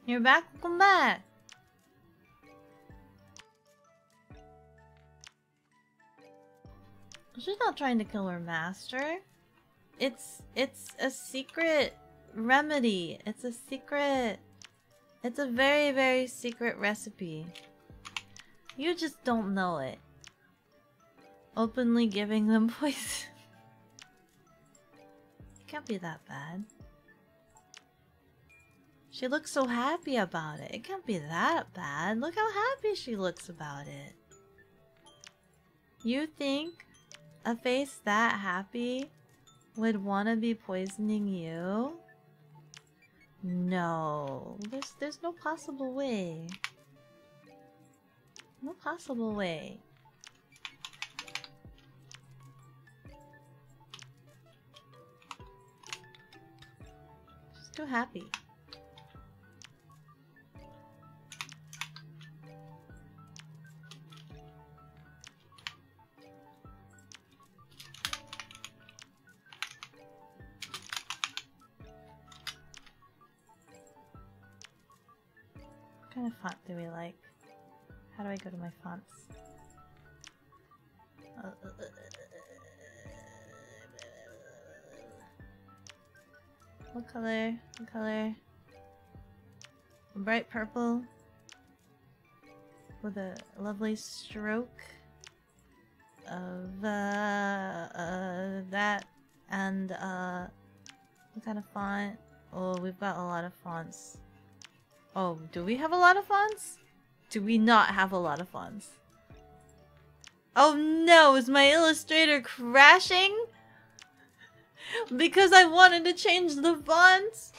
S1: You're back? Welcome back! She's not trying to kill her master. It's a secret remedy. It's a secret... It's a very, very secret recipe. You just don't know it. Openly giving them poison. It can't be that bad. She looks so happy about it. It can't be that bad. Look how happy she looks about it. You think a face that happy would want to be poisoning you? No. There's no possible way. No possible way. She's too happy. What kind of font do we like? How do I go to my fonts? What color? What color? A bright purple with a lovely stroke of that, and what kind of font? Oh, we've got a lot of fonts. Oh, do we have a lot of fonts? Do we not have a lot of fonts? Oh no, is my Illustrator crashing? Because I wanted to change the fonts?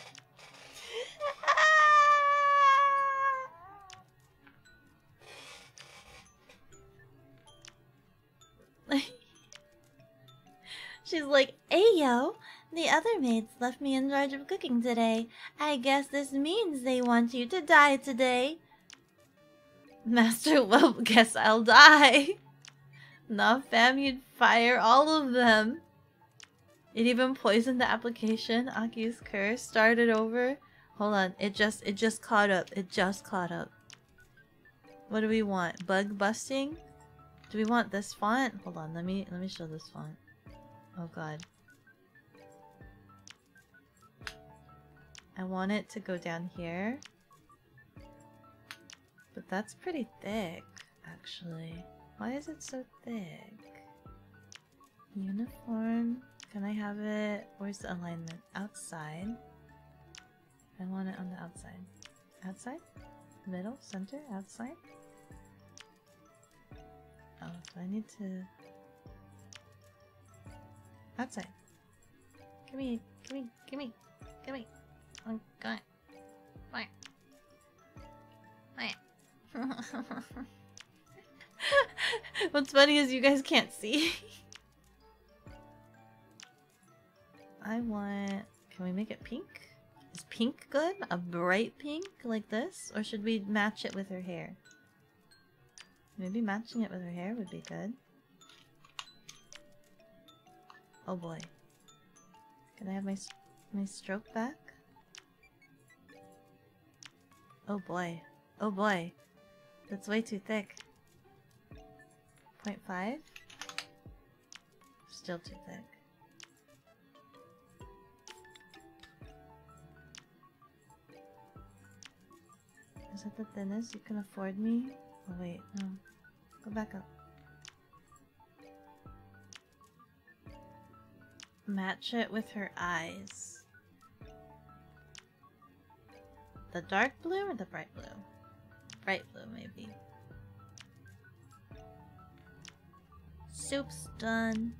S1: She's like, Ayo, the other maids left me in charge of cooking today. I guess this means they want you to die today. Master, well, guess I'll die. Nah, fam, you'd fire all of them. It even poisoned the application. Aki's curse started over. Hold on, it just caught up. It just caught up. What do we want? Bug busting? Do we want this font? Hold on, let me show this font. Oh god. I want it to go down here. But that's pretty thick, actually. Why is it so thick? Uniform. Can I have it? Where's the alignment? Outside. I want it on the outside. Outside? Middle? Center? Outside? Oh, do I need to... Outside. Gimme. Oh, God. Fine. What's funny is you guys can't see. I want... Can we make it pink? Is pink good? A bright pink like this? Or should we match it with her hair? Maybe matching it with her hair would be good. Oh boy. Can I have my stroke back? Oh boy. Oh boy. That's way too thick. 0.5? Still too thick. Is that the thinnest you can afford me? Oh wait, no. Go back up. Match it with her eyes. The dark blue or the bright blue? Bright blue, maybe. Soup's done.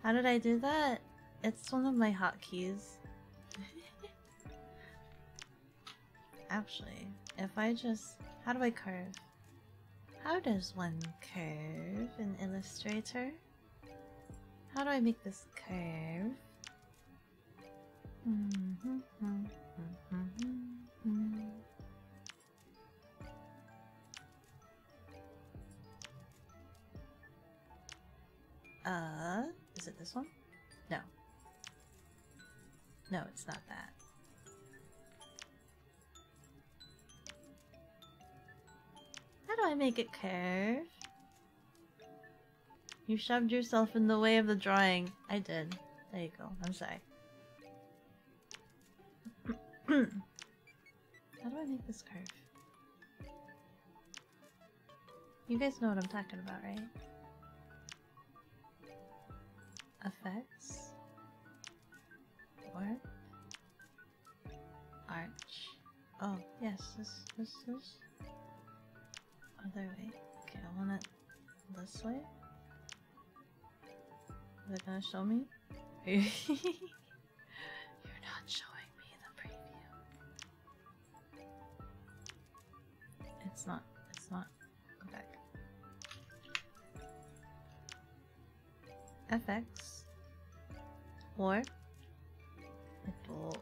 S1: How did I do that? It's one of my hotkeys. Actually, if I just... How do I curve? How does one curve in Illustrator? How do I make this curve? Is it this one? No. No, it's not that. How do I make it curve? You shoved yourself in the way of the drawing. I did. There you go. I'm sorry. How do I make this curve? You guys know what I'm talking about, right? Effects. Warp. Arch. Oh, yes, this is other way. Okay, I want it this way. Is it gonna show me? You're not showing me the preview. It's not. Go back. FX. Warp. Nipple.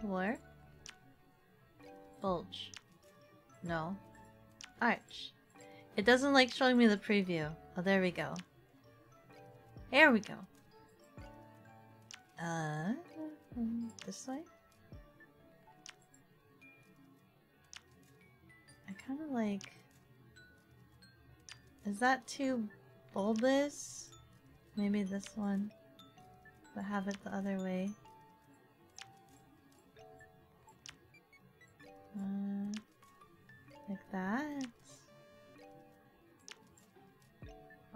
S1: Warp. Bulge. No. Arch. It doesn't like showing me the preview. Oh, there we go. There we go. This way? I kind of like... Is that too bulbous? Maybe this one. But have it the other way. Like that?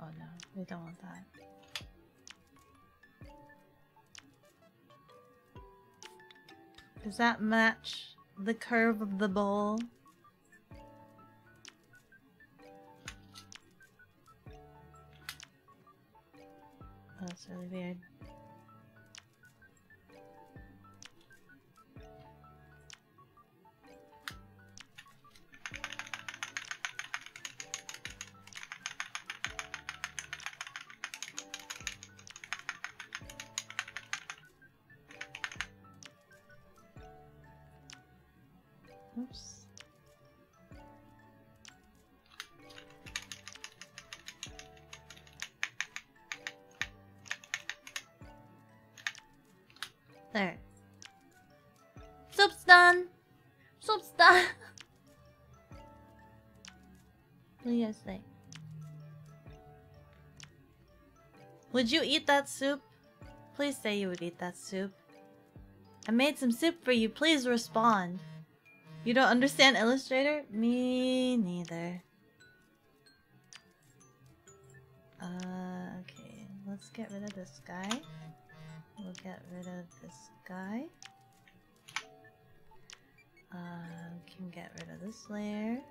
S1: Oh no, we don't want that. Does that match the curve of the bowl? Oh, that's really weird. Oops. There. Soup's done! Soup's done! What do you guys think? Would you eat that soup? Please say you would eat that soup. I made some soup for you. Please respond. You don't understand Illustrator? Me neither. Okay. Let's get rid of this guy. We'll get rid of this guy. We can get rid of this layer.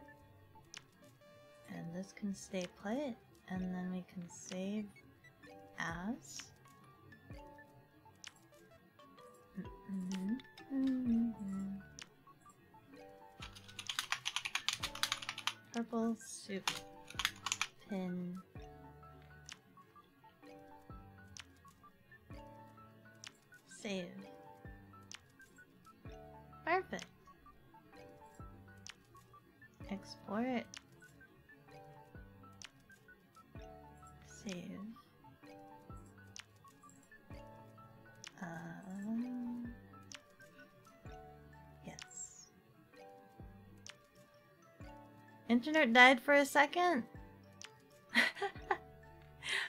S1: And this can stay put. And then we can save as. Purple soup. Pin. Save. Perfect. Export. Save. Yes. Internet died for a second?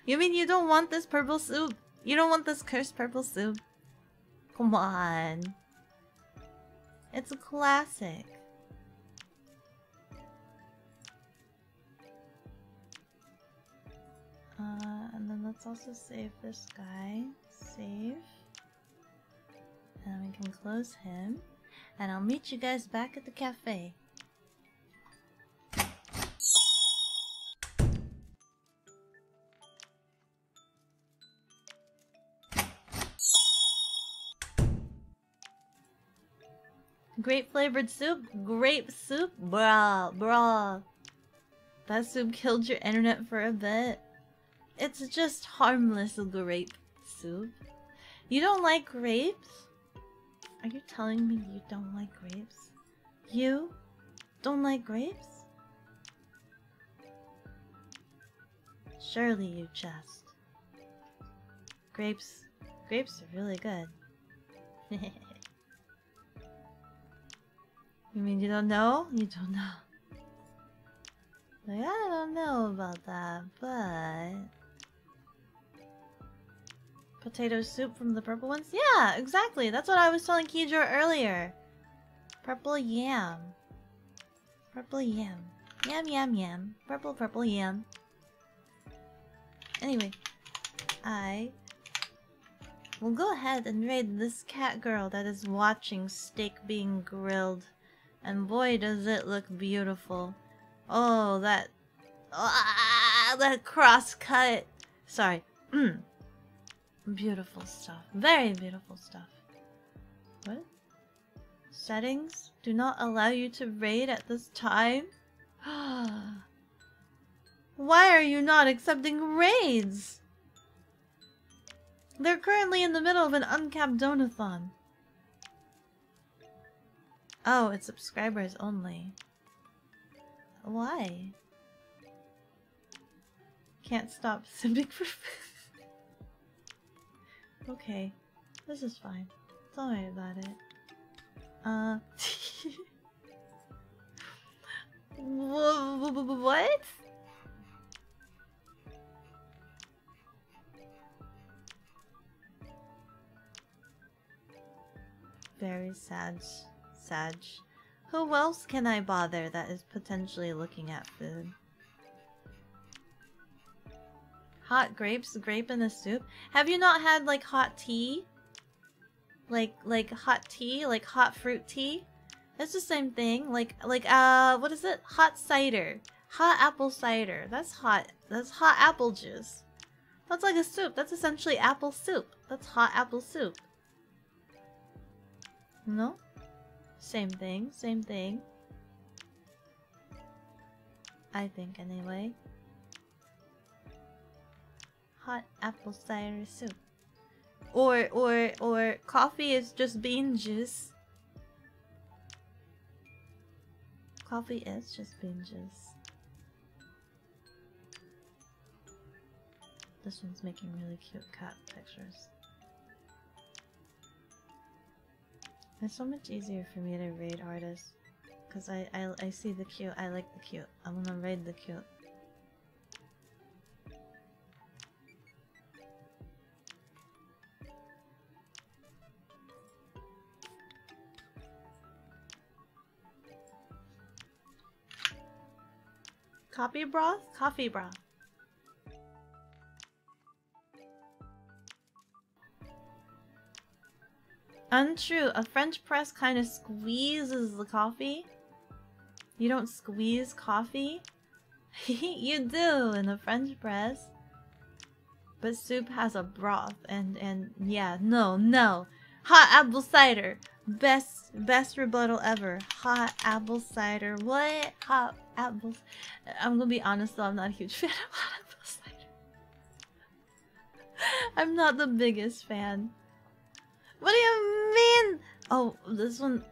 S1: You mean you don't want this purple soup? You don't want this cursed purple soup? Come on. It's a classic. And then let's also save this guy. Save. And we can close him. And I'll meet you guys back at the cafe. Grape flavored soup? Grape soup? Bruh, bruh. That soup killed your internet for a bit. It's just harmless grape soup. You don't like grapes? Are you telling me you don't like grapes? You don't like grapes? Surely you just. Grapes are really good. You mean you don't know? You don't know. Like, I don't know about that, but... Potato soup from the purple ones? Yeah, exactly. That's what I was telling Kidro earlier. Purple yam. Purple yam. Yam, yam, yam. Purple, purple yam. Anyway, I will go ahead and raid this cat girl that is watching steak being grilled. And boy, does it look beautiful. Oh, that cross cut. Sorry. Beautiful stuff. Very beautiful stuff. What? Settings do not allow you to raid at this time? Why are you not accepting raids? They're currently in the middle of an uncapped donathon. Oh, it's subscribers only. Why? Can't stop sipping for food. Okay, this is fine. Don't worry about it. What? Very sad. Who else can I bother that is potentially looking at food? Hot grapes, grape in the soup. Have you not had like hot tea? Like hot tea, like hot fruit tea? It's the same thing. Like what is it? Hot cider. Hot apple cider. That's hot apple juice. That's like a soup. That's essentially apple soup. That's hot apple soup. No? Same thing, same thing. I think anyway. Hot apple cider soup. Or coffee is just bean juice. coffee is just bean juice. This one's making really cute cat pictures. It's so much easier for me to raid artists. Because I see the cute, I like the cute. I wanna raid the cute. Coffee broth? Coffee broth. Untrue. A French press kind of squeezes the coffee. You don't squeeze coffee? You do in a French press. But soup has a broth and yeah, no. Hot apple cider. Best rebuttal ever. Hot apple cider. What? Hot apples. I'm gonna be honest though, I'm not a huge fan of hot apple cider. I'm not the biggest fan. What do you mean? Oh, this one.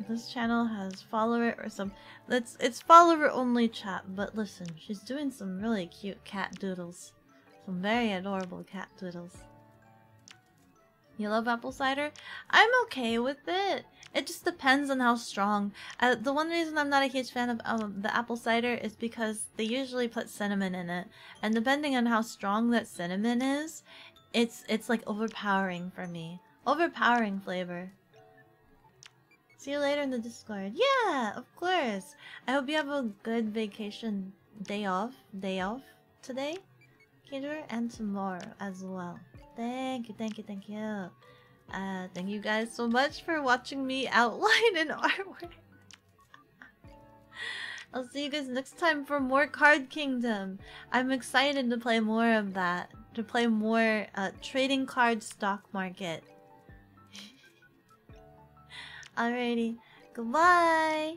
S1: This channel has follower or some. It's follower only chat, but listen, she's doing some really cute cat doodles. Some very adorable cat doodles. You love apple cider? I'm okay with it. It just depends on how strong. The one reason I'm not a huge fan of the apple cider is because they usually put cinnamon in it. And depending on how strong that cinnamon is, it's like overpowering for me. Overpowering flavor. See you later in the Discord. Yeah, of course. I hope you have a good vacation day off today, Kidder, and tomorrow as well. Thank you. Thank you guys so much for watching me outline an artwork. I'll see you guys next time for more Card Kingdom. I'm excited to play more of that. To play more trading card stock market. Alrighty, goodbye!